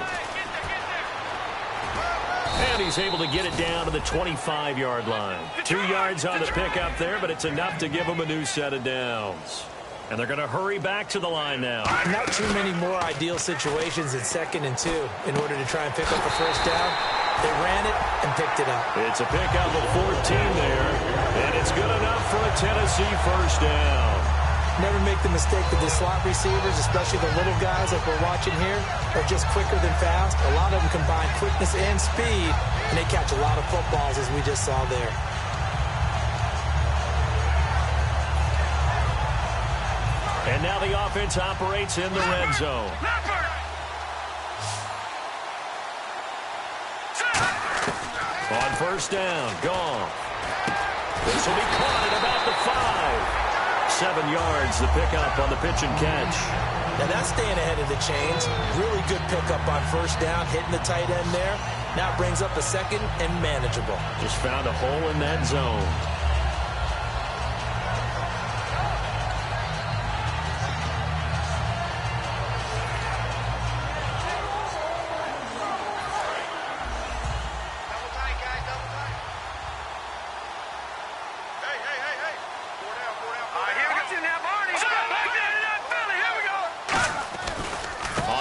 And he's able to get it down to the 25-yard line. 2 yards on the pickup there, but it's enough to give him a new set of downs. And they're going to hurry back to the line now. Not too many more ideal situations in 2nd and 2 in order to try and pick up a first down. They ran it and picked it up. It's a pickup of 14 there, and it's good enough for a Tennessee first down. Never make the mistake that the slot receivers, especially the little guys like we're watching here, are just quicker than fast. A lot of them combine quickness and speed, and they catch a lot of footballs, as we just saw there. And now the offense operates in the red zone. On first down, gone. This will be caught at about the 5. 7 yards, the pickup on the pitch and catch. Now that's staying ahead of the chains. Really good pickup on first down, hitting the tight end there. Now it brings up a 2nd and manageable. Just found a hole in that zone.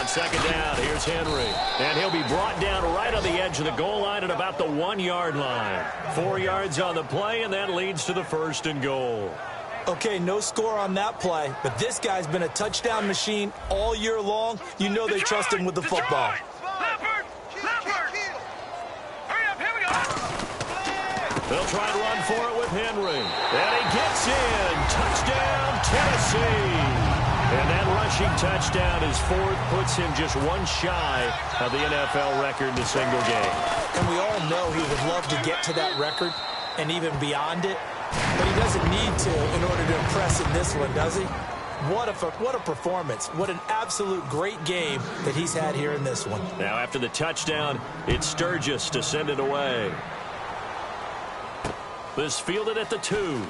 Second down, here's Henry. And he'll be brought down right on the edge of the goal line at about the 1-yard line. 4 yards on the play, and that leads to the 1st and goal. Okay, no score on that play, but this guy's been a touchdown machine all year long. You know they trust him with the football. They'll try to run for it with Henry. And he gets in. Touchdown, Tennessee. And that rushing touchdown is 4th, puts him just 1 shy of the NFL record in a single game. And we all know he would love to get to that record and even beyond it, but he doesn't need to in order to impress in this one, does he? What a performance. What an absolute great game that he's had here in this one. Now after the touchdown, it's Sturgis to send it away. This fielded at the 2.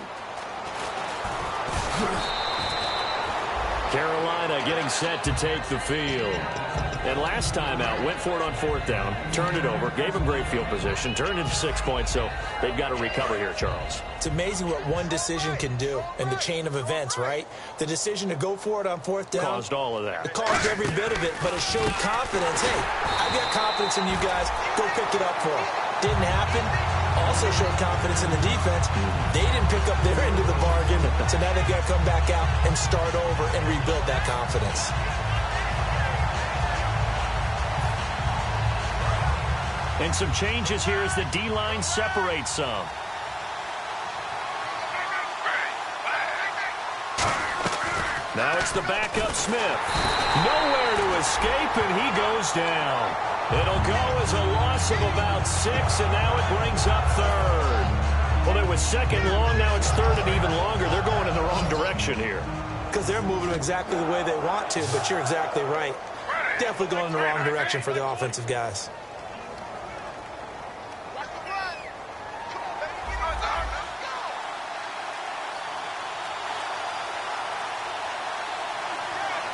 Carolina getting set to take the field. And last time out, went for it on 4th down, turned it over, gave him great field position, turned into 6 points, so they've got to recover here, Charles. It's amazing what one decision can do in the chain of events, right? The decision to go for it on 4th down. Caused all of that. It caused every bit of it, but it showed confidence. Hey, I've got confidence in you guys. Go pick it up for them. Didn't happen. Also showed confidence in the defense. They didn't pick up their end of the bargain, so now they've got to come back out and start over and rebuild that confidence. And some changes here as the D-line separates some. Now it's the backup Smith. Nowhere to escape, and he goes down. It'll go as a loss of about 6, and now it brings up 3rd. Well, it was 2nd long, now it's 3rd and even longer. They're going in the wrong direction here. Because they're moving exactly the way they want to, but you're exactly right. Definitely going in the wrong direction for the offensive guys.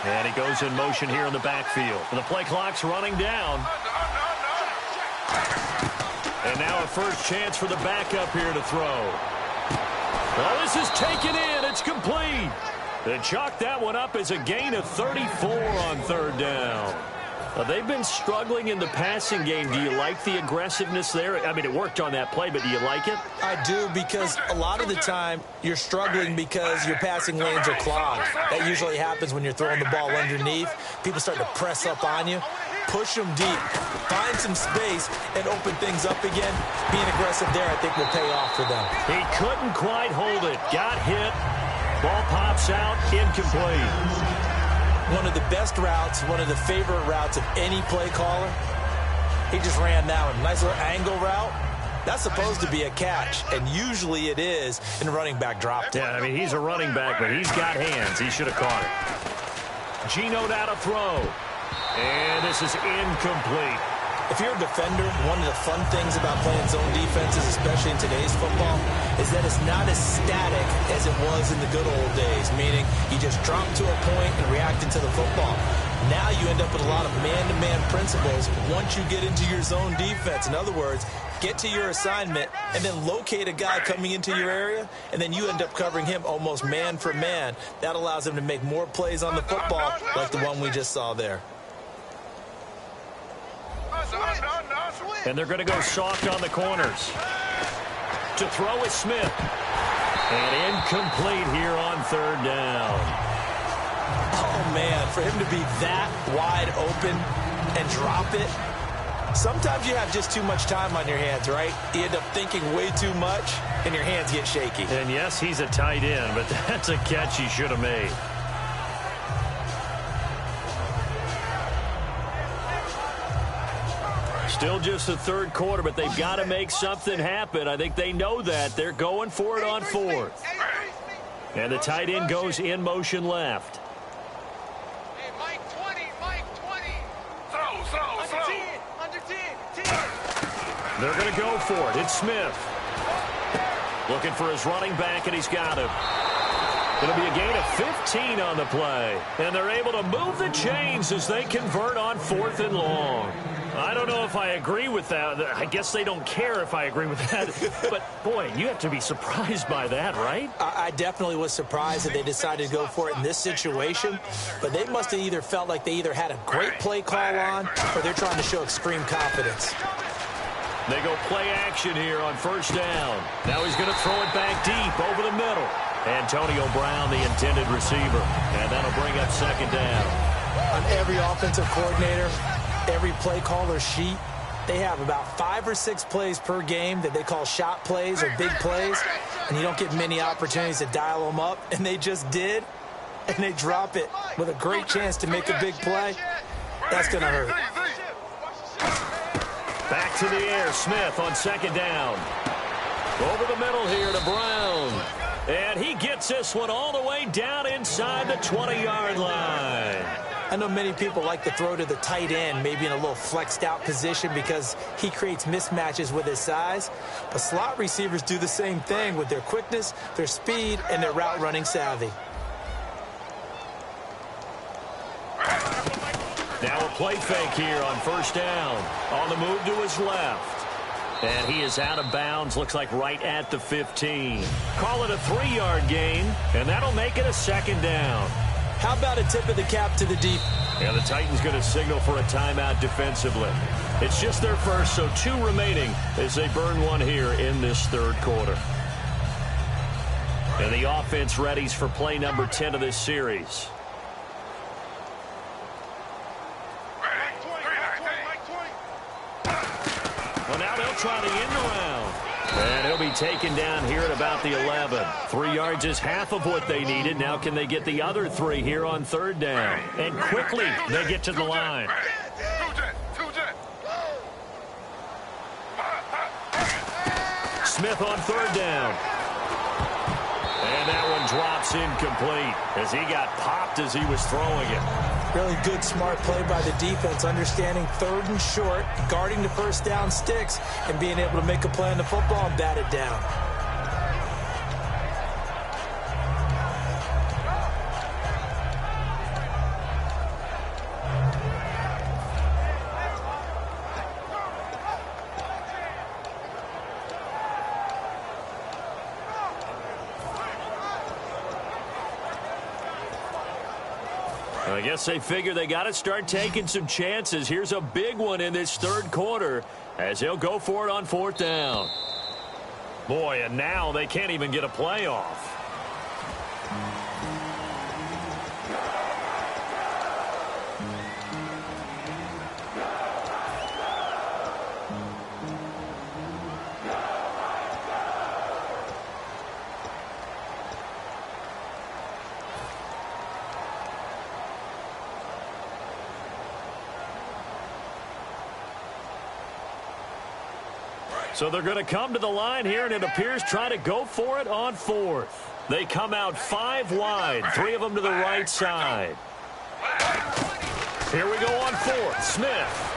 And he goes in motion here in the backfield. And the play clock's running down. And now a first chance for the backup here to throw. Well, this is taken in. It's complete. They chalk that one up as a gain of 34 on 3rd down. They've been struggling in the passing game. Do you like the aggressiveness there? I mean, it worked on that play, but do you like it? I do, because a lot of the time you're struggling because your passing lanes are clogged. That usually happens when you're throwing the ball underneath. People start to press up on you. Push them deep. Find some space and open things up again. Being aggressive there, I think, will pay off for them. He couldn't quite hold it. Got hit. Ball pops out. Incomplete. One of the best routes, one of the favorite routes of any play caller. He just ran that one. Nice little angle route. That's supposed to be a catch, and usually it is in running back drop. Yeah, I mean, he's a running back, but he's got hands. He should have caught it. Geno now to throw. And this is incomplete. If you're a defender, one of the fun things about playing zone defenses, especially in today's football, is that it's not as static as it was in the good old days, meaning you just drop to a point and react to the football. Now you end up with a lot of man-to-man principles once you get into your zone defense. In other words, get to your assignment and then locate a guy coming into your area, and then you end up covering him almost man for man. That allows him to make more plays on the football like the one we just saw there. And they're going to go soft on the corners. To throw is Smith. And incomplete here on third down. Oh, man, for him to be that wide open and drop it. Sometimes you have just too much time on your hands, right? You end up thinking way too much, and your hands get shaky. And, yes, he's a tight end, but that's a catch he should have made. Still just the third quarter, but they've got to make something happen. I think they know that. They're going for it on fourth. And the tight end goes in motion left. Hey, Mike 20, Mike 20. Throw. Under 10. They're going to go for it. It's Smith. Looking for his running back, and he's got him. It'll be a gain of 15 on the play. And they're able to move the chains as they convert on 4th and long. I don't know if I agree with that. I guess they don't care if I agree with that. But, boy, you have to be surprised by that, right? I definitely was surprised that they decided to go for it in this situation. But they must have either felt like they either had a great play call on or they're trying to show extreme confidence. They go play action here on first down. Now he's going to throw it back deep over the middle. Antonio Brown, the intended receiver. And that'll bring up second down. On every offensive coordinator, every play caller sheet, they have about 5 or 6 plays per game that they call shot plays or big plays, and you don't get many opportunities to dial them up, and they just did, and they drop it with a great chance to make a big play. That's going to hurt. Back to the air, Smith on second down. Over the middle here to Brown. And he gets this one all the way down inside the 20-yard line. I know many people like to throw to the tight end, maybe in a little flexed out position because he creates mismatches with his size. But slot receivers do the same thing with their quickness, their speed, and their route running savvy. Now a play fake here on first down. On the move to his left. And he is out of bounds, looks like right at the 15. Call it a 3-yard gain, and that'll make it a second down. How about a tip of the cap to the deep? Yeah, the Titans going to signal for a timeout defensively. It's just their first, so 2 remaining as they burn one here in this third quarter. And the offense readies for play number 10 of this series. Well, now they'll try the end around. And he'll be taken down here at about the 11. 3 yards is half of what they needed. Now can they get the other 3 here on third down? And quickly they get to the line. Smith on third down. And that one drops incomplete as he got popped as he was throwing it. Really good, smart play by the defense, understanding third and short, guarding the first down sticks, and being able to make a play on the football and bat it down. I guess they figure they got to start taking some chances. Here's a big one in this third quarter as they'll go for it on fourth down. Boy, and now they can't even get a play off. So they're going to come to the line here, and it appears trying to go for it on fourth. They come out 5 wide, 3 of them to the right side. Here we go on fourth. Smith.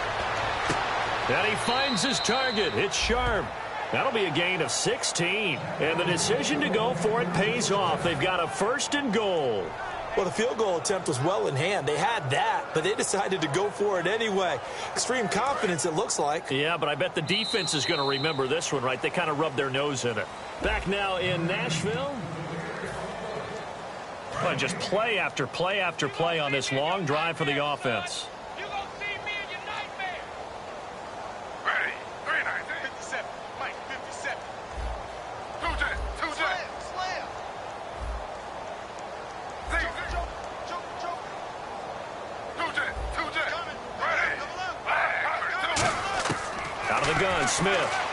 And he finds his target. It's Sharp. That'll be a gain of 16. And the decision to go for it pays off. They've got a 1st and goal. Well, the field goal attempt was well in hand. They had that, but they decided to go for it anyway. Extreme confidence, it looks like. Yeah, but I bet the defense is going to remember this one, right? They kind of rubbed their nose in it. Back now in Nashville. Well, just play after play after play on this long drive for the offense. You gonna see me in your nightmare. Ready. 3-9. 57. Mike, 57. 2-10. Slam. Out of the gun, Smith.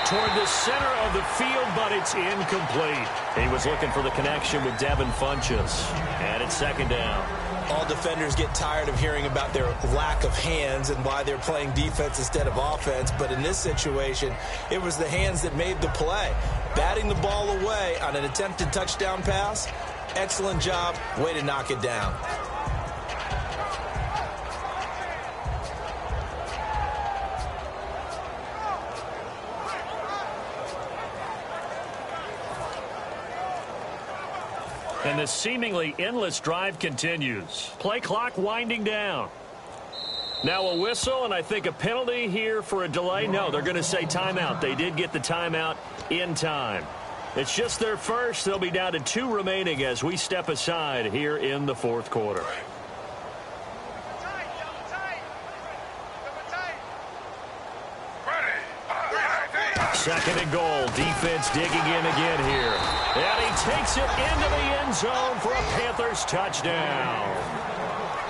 Toward the center of the field, but it's incomplete. He was looking for the connection with Devin Funchess. And it's 2nd down. All defenders get tired of hearing about their lack of hands and why they're playing defense instead of offense. But in this situation, it was the hands that made the play. Batting the ball away on an attempted touchdown pass. Excellent job. Way to knock it down. And this seemingly endless drive continues. Play clock winding down. Now a whistle, and I think a penalty here for a delay. No, they're going to say timeout. They did get the timeout in time. It's just their first. They'll be down to 2 remaining as we step aside here in the 4th quarter. Second and goal. Defense digging in again here. And he takes it into the end zone for a Panthers touchdown.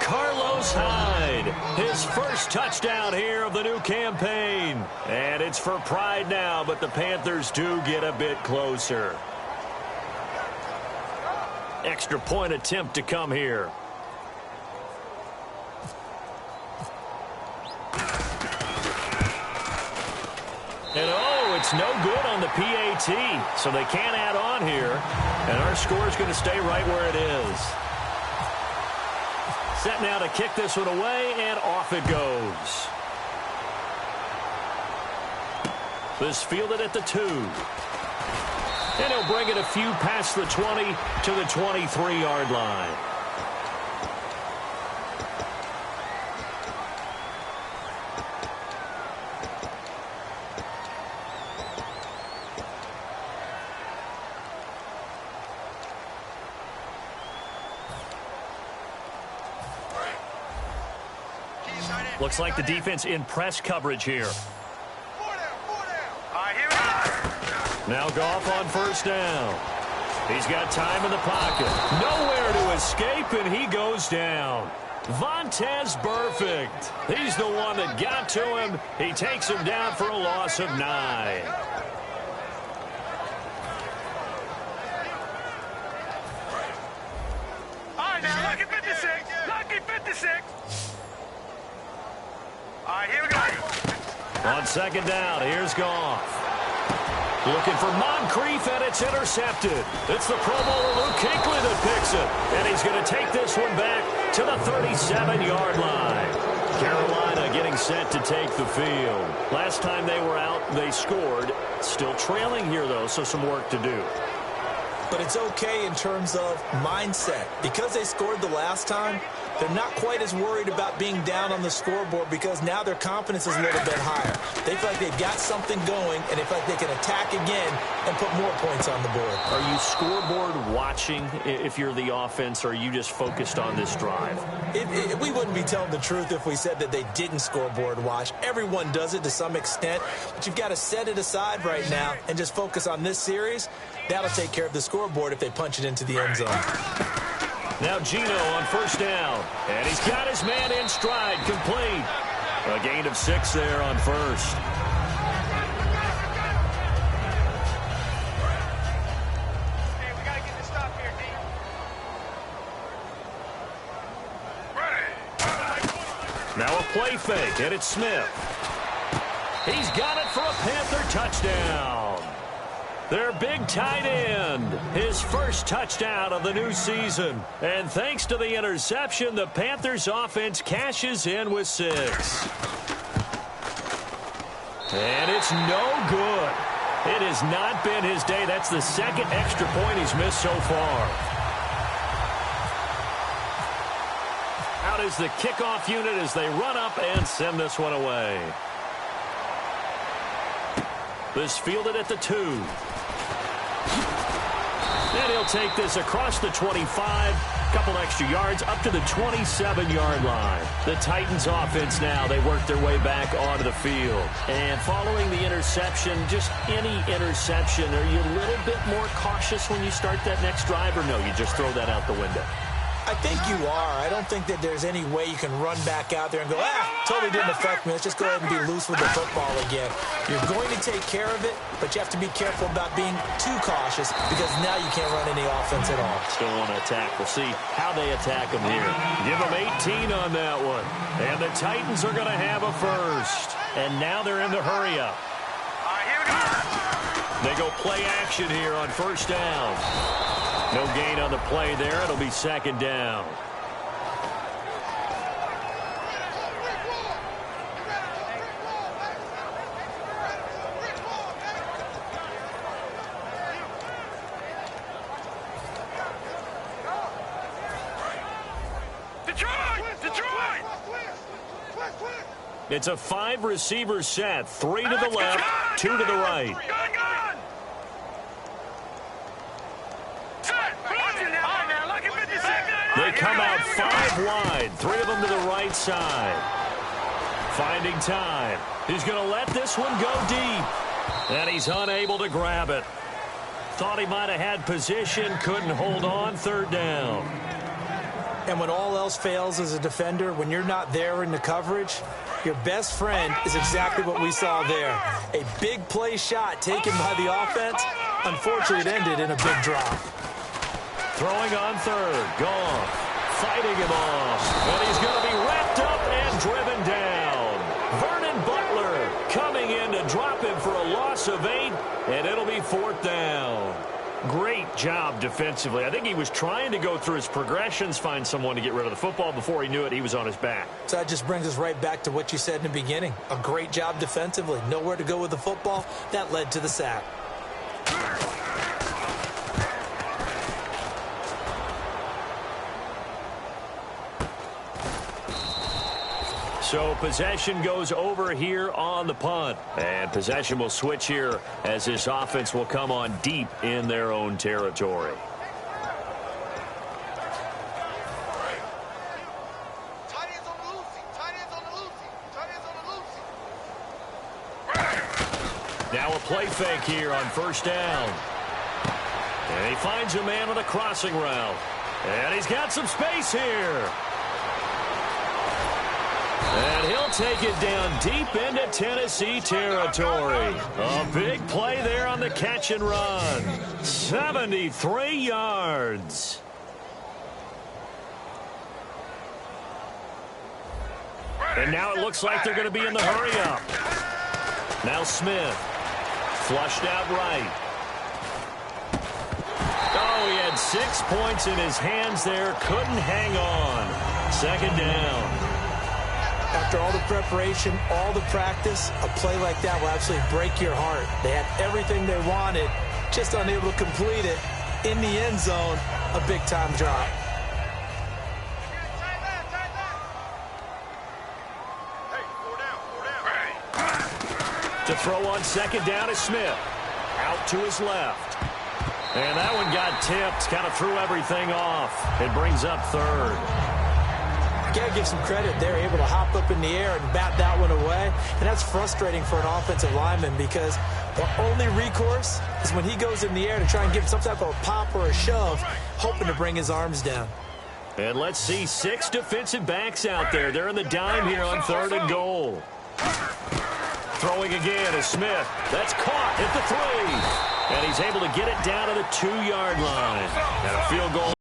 Carlos Hyde, his first touchdown here of the new campaign. And it's for pride now, but the Panthers do get a bit closer. Extra point attempt to come here. And it's no good on the PAT, so they can't add on here. And our score is going to stay right where it is. Set now to kick this one away, and off it goes. This fielded at the 2. And he'll bring it a few past the 20 to the 23-yard line. Looks like the defense in press coverage here. 4 down. All right, here we go. Now Goff on 1st down. He's got time in the pocket. Nowhere to escape, and he goes down. Vontaze Burfict. He's the one that got to him. He takes him down for a loss of 9. All right, now, lucky 56. Lucky 56. All right, here we go. On 2nd down, here's Goff. Looking for Moncrief, and it's intercepted. It's the Pro Bowler Luke Kuechly that picks it. And he's going to take this one back to the 37-yard line. Carolina getting set to take the field. Last time they were out, they scored. Still trailing here, though, so some work to do. But it's okay in terms of mindset. Because they scored the last time, they're not quite as worried about being down on the scoreboard because now their confidence is a little bit higher. They feel like they've got something going, and they feel like they can attack again and put more points on the board. Are you scoreboard watching if you're the offense, or are you just focused on this drive? We wouldn't be telling the truth if we said that they didn't scoreboard watch. Everyone does it to some extent, but you've got to set it aside right now and just focus on this series. That'll take care of the scoreboard if they punch it into the end zone. Now Gino on 1st down, and he's got his man in stride, complete. A gain of 6 there on 1st. Hey, we got to get this stop here, D. Now a play fake, and it's Smith. He's got it for a Panther touchdown. Their big tight end, his first touchdown of the new season. And thanks to the interception, the Panthers offense cashes in with 6. And it's no good. It has not been his day. That's the second extra point he's missed so far. Out is the kickoff unit as they run up and send this one away. This fielded at the 2. And he'll take this across the 25. Couple extra yards up to the 27-yard line. The Titans offense now, they work their way back onto the field. And following the interception, just any interception, are you a little bit more cautious when you start that next drive, or no, you just throw that out the window? I think you are. I don't think that there's any way you can run back out there and go, totally didn't affect me. Let's just go ahead and be loose with the football again. You're going to take care of it, but you have to be careful about being too cautious because now you can't run any offense at all. Still want to attack. We'll see how they attack them here. Give them 18 on that one. And the Titans are going to have a first. And now they're in the hurry up. They go play action here on first down. No gain on the play there. It'll be second down. It's a 5-receiver set. 3 to the left, 2 to the right. They come out 5 wide, 3 of them to the right side. Finding time. He's going to let this one go deep. And he's unable to grab it. Thought he might have had position, couldn't hold on, third down. And when all else fails as a defender, when you're not there in the coverage, your best friend is exactly what we saw there. A big play shot taken by the offense. Unfortunately, it ended in a big drop. Throwing on third. Goff fighting him off. And he's going to be wrapped up and driven down. Vernon Butler coming in to drop him for a loss of 8. And it'll be fourth down. Great job defensively. I think he was trying to go through his progressions, find someone to get rid of the football. Before he knew it, he was on his back. So that just brings us right back to what you said in the beginning. A great job defensively. Nowhere to go with the football. That led to the sack. So possession goes over here on the punt. And possession will switch here as this offense will come on deep in their own territory. Now a play fake here on first down. And he finds a man on a crossing route. And he's got some space here. And he'll take it down deep into Tennessee territory. A big play there on the catch and run. 73 yards. And now it looks like they're going to be in the hurry up. Now Smith. Flushed out right. Oh, he had 6 points in his hands there. Couldn't hang on. Second down. After all the preparation, all the practice, a play like that will absolutely break your heart. They had everything they wanted, just unable to complete it. In the end zone, a big-time drop. To throw on second down is Smith. Out to his left. And that one got tipped, kind of threw everything off. It brings up third. Got to give some credit. They're able to hop up in the air and bat that one away. And that's frustrating for an offensive lineman because the only recourse is when he goes in the air to try and give some type of a pop or a shove, hoping to bring his arms down. And let's see 6 defensive backs out there. They're in the dime here on third and goal. Throwing again is Smith. That's caught at the 3. And he's able to get it down to the 2-yard line. And a field goal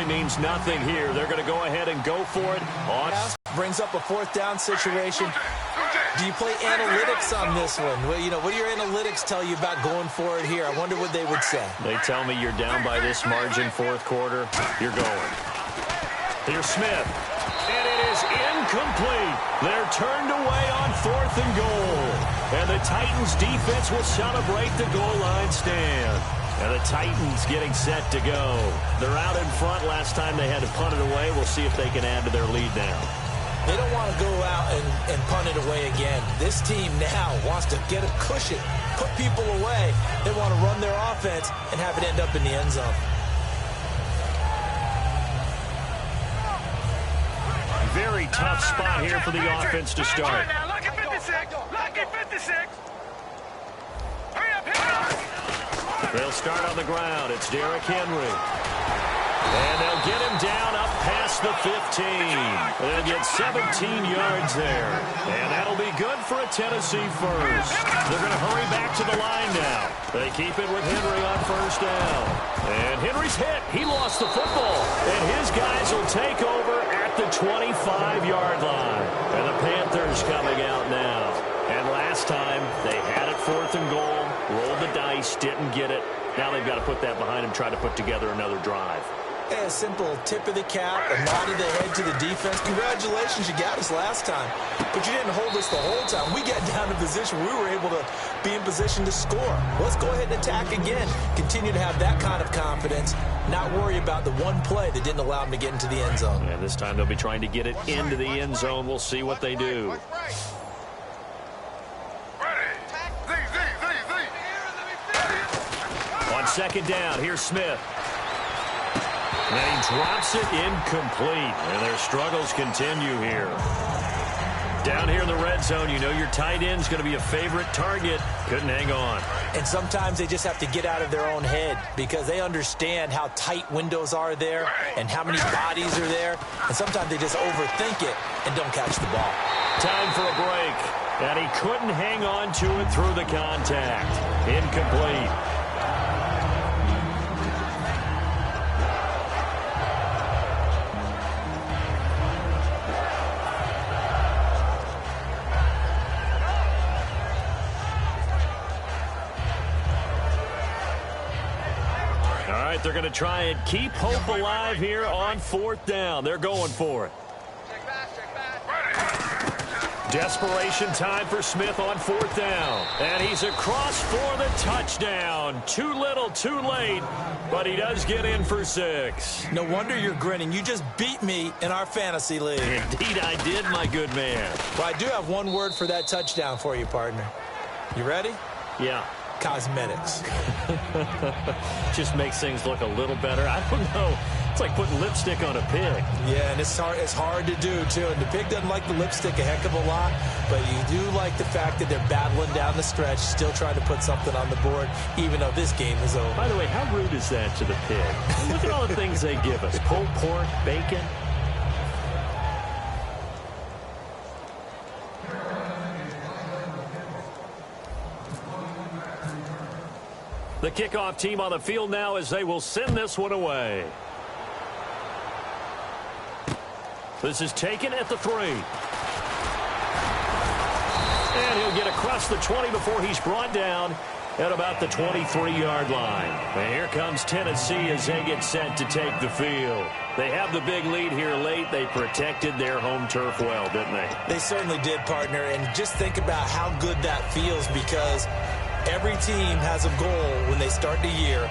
means nothing here. They're going to go ahead and go for it. Brings up a fourth down situation. Do you play analytics on this one? Well, you know, what do your analytics tell you about going for it here? I wonder what they would say. They tell me you're down by this margin fourth quarter. You're going. Here's Smith. And it is incomplete. They're turned away on 4th and goal. And the Titans defense will celebrate the goal line stand. And the Titans getting set to go. They're out in front. Last time they had to punt it away. We'll see if they can add to their lead now. They don't want to go out and punt it away again. This team now wants to get a cushion, put people away. They want to run their offense and have it end up in the end zone. Very tough spot here for the offense to start. Lucky 56. Lucky 56. Hurry up. They'll start on the ground. It's Derrick Henry. And they'll get him down up past the 15. They'll get 17 yards there. And that'll be good for a Tennessee first. They're going to hurry back to the line now. They keep it with Henry on first down. And Henry's hit. He lost the football. And his guys will take over at the 25-yard line. And the Panthers coming out now. And last time, they had it 4th and goal, rolled the dice, didn't get it. Now they've got to put that behind them, try to put together another drive. A simple tip of the cap, a nod of the head to the defense. Congratulations, you got us last time. But you didn't hold us the whole time. We got down to position we were able to be in position to score. Let's go ahead and attack again. Continue to have that kind of confidence. Not worry about the one play that didn't allow them to get into the end zone. And this time they'll be trying to get it into the end zone. We'll see what they do. On second down, here's Smith. And he drops it incomplete. And their struggles continue here. Down here in the red zone, you know your tight end's going to be a favorite target. Couldn't hang on. And sometimes they just have to get out of their own head because they understand how tight windows are there and how many bodies are there. And sometimes they just overthink it and don't catch the ball. Time for a break. And he couldn't hang on to it through the contact. Incomplete. They're going to try and keep hope alive here on 4th down. They're going for it. Desperation time for Smith on 4th down. And he's across for the touchdown. Too little, too late, but he does get in for 6. No wonder you're grinning. You just beat me in our fantasy league. Indeed I did, my good man. Well, I do have one word for that touchdown for you, partner. You ready? Yeah. Cosmetics. Just makes things look a little better. I don't know. It's like putting lipstick on a pig. Yeah, and it's hard to do, too. And the pig doesn't like the lipstick a heck of a lot, but you do like the fact that they're battling down the stretch, still trying to put something on the board, even though this game is over. By the way, how rude is that to the pig? Look at all the things they give us. Pulled pork, bacon. The kickoff team on the field now as they will send this one away. This is taken at the 3. And he'll get across the 20 before he's brought down at about the 23-yard line. And here comes Tennessee as they get set to take the field. They have the big lead here late. They protected their home turf well, didn't they? They certainly did, partner. And just think about how good that feels because every team has a goal when they start the year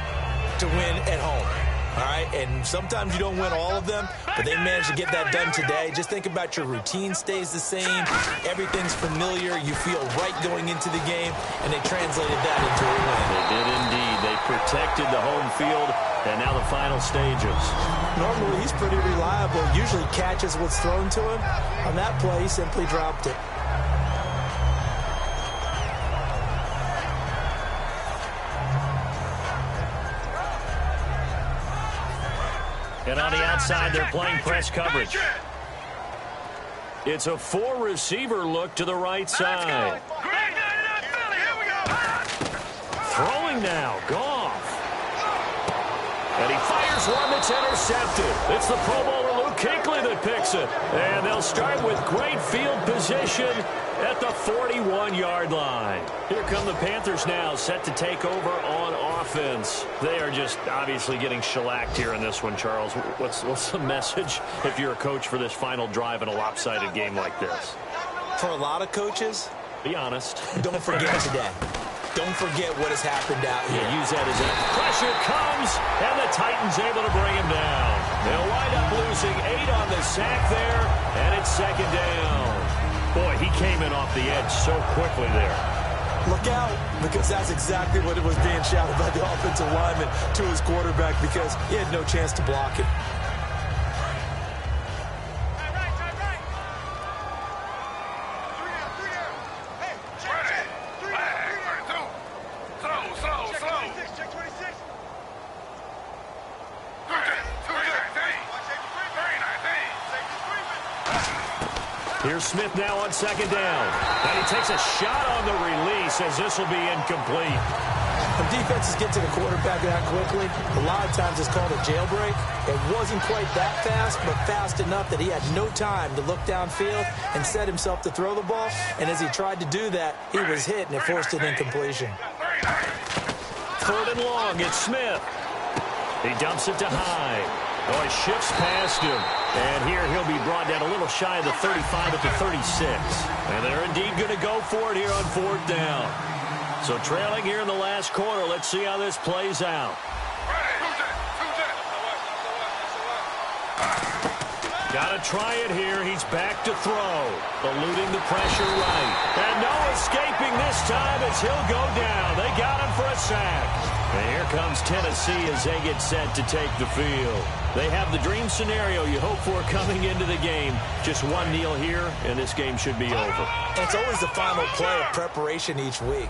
to win at home. All right, and sometimes you don't win all of them, but they managed to get that done today. Just think about your routine stays the same. Everything's familiar. You feel right going into the game, and they translated that into a win. They did indeed. They protected the home field, and now the final stages. Normally, he's pretty reliable. Usually catches what's thrown to him. On that play, he simply dropped it. And on the outside, they're playing press coverage. It's a 4-receiver look to the right side. Throwing now, Goff. And he fires one that's intercepted. It's the Pro Bowler Luke Kuechly that picks it. And they'll start with great field position at the 41-yard line. Here come the Panthers now, set to take over on offense. They are just obviously getting shellacked here in this one, Charles. What's the message if you're a coach for this final drive in a lopsided game like this? For a lot of coaches, be honest. Don't forget today. Don't forget what has happened out here. Yeah, use that as a pressure comes, and the Titans able to bring him down. They'll wind up losing 8 on the sack there, and it's second down. Boy, he came in off the edge so quickly there. Look out, because that's exactly what it was being shouted by the offensive lineman to his quarterback, because he had no chance to block it. Here's Smith now on second down. And he takes a shot on the release as this will be incomplete. When defenses get to the quarterback that quickly, a lot of times it's called a jailbreak. It wasn't quite that fast, but fast enough that he had no time to look downfield and set himself to throw the ball. And as he tried to do that, he was hit, and it forced an incompletion. 3rd and long, it's Smith. He dumps it to Hyde. Oh, he shifts past him. And here he'll be brought down a little shy of the 35 at the 36. And they're indeed going to go for it here on 4th down. So trailing here in the last quarter. Let's see how this plays out. Got to try it here. He's back to throw. Eluding the pressure right. And no escaping this time as he'll go down. They got him for a sack. And here comes Tennessee as they get set to take the field. They have the dream scenario you hope for coming into the game. Just one kneel here, and this game should be over. It's always the final play of preparation each week.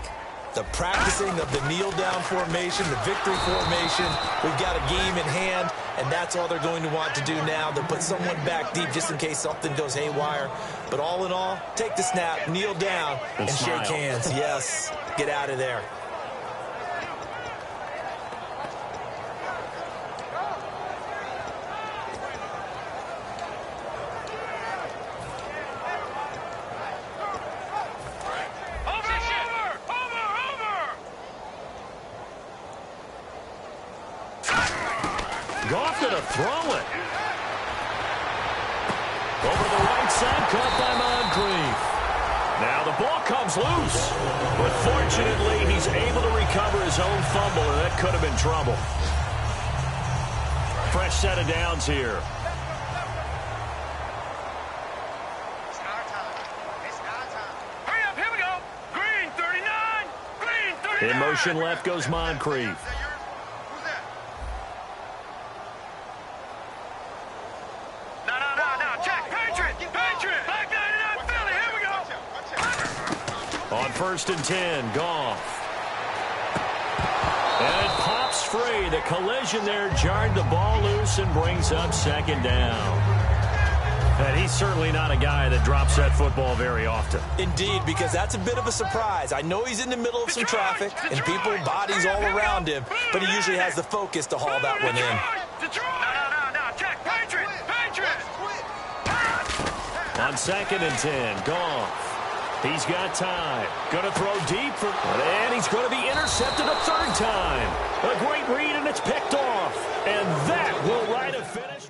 The practicing of the kneel-down formation, the victory formation. We've got a game in hand, and that's all they're going to want to do now. They'll put someone back deep just in case something goes haywire. But all in all, take the snap, kneel down, and shake hands. Yes, get out of there. Goff gonna throw it. Over the right side, caught by Moncrief. Now the ball comes loose. But fortunately, he's able to recover his own fumble, and that could have been trouble. Fresh set of downs here. Hurry up, here we go. Green 39. Green 39. In motion left goes Moncrief. On 1st and 10, Goff. And it pops free. The collision there jarred the ball loose and brings up second down. And he's certainly not a guy that drops that football very often. Indeed, because that's a bit of a surprise. I know he's in the middle of some traffic and people, bodies all around him, but he usually has the focus to haul that one in. On 2nd and 10, Goff. He's got time. Going to throw deep. And he's going to be intercepted a 3rd time. A great read, and it's picked off. And that will write a finish.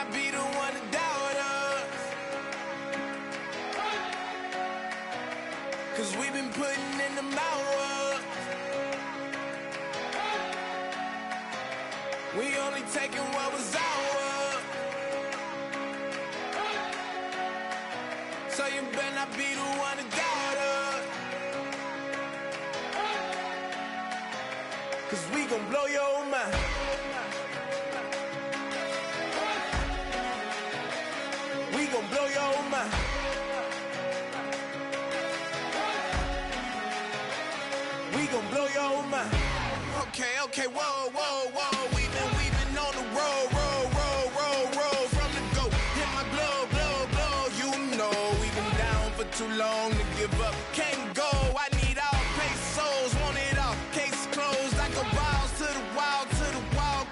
not be the one to doubt us. 'Cause we've been putting in the hours. We only taking what was ours. So you better not be the one to doubt us. 'Cause we gon' blow your mind. We gon' blow your mind. We gon' blow your mind. Okay, whoa, we've been on the road, from the go. Hit my blow, you know we've been down for too long to give up. Can't go, I need all pesos, want it all. Case closed, I go balls to the wall,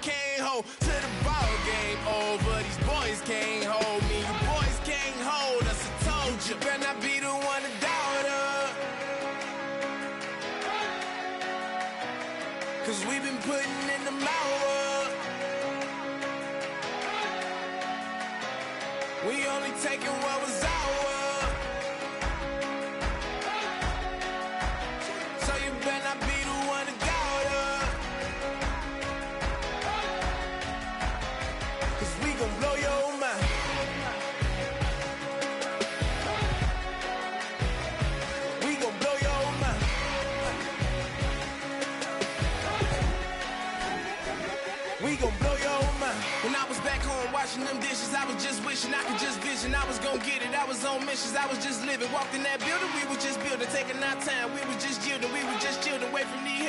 can't hold to the ball game over. These boys can't hold me, you boys can't hold us. I told you, better not be the one to doubt us. 'Cause we've been putting in the hours. We only taking what was ours. So you better not be the one to doubt us. 'Cause we gon' blow your mind. We gon' blow your mind. We gon' blow your mind. When I was back home washing them dishes, I was just wishing I could just vision. I was gon' get it, I was on missions, I was just living. Walked in that building, we was just building, taking our time. We was just yielding, we was just children. Away from these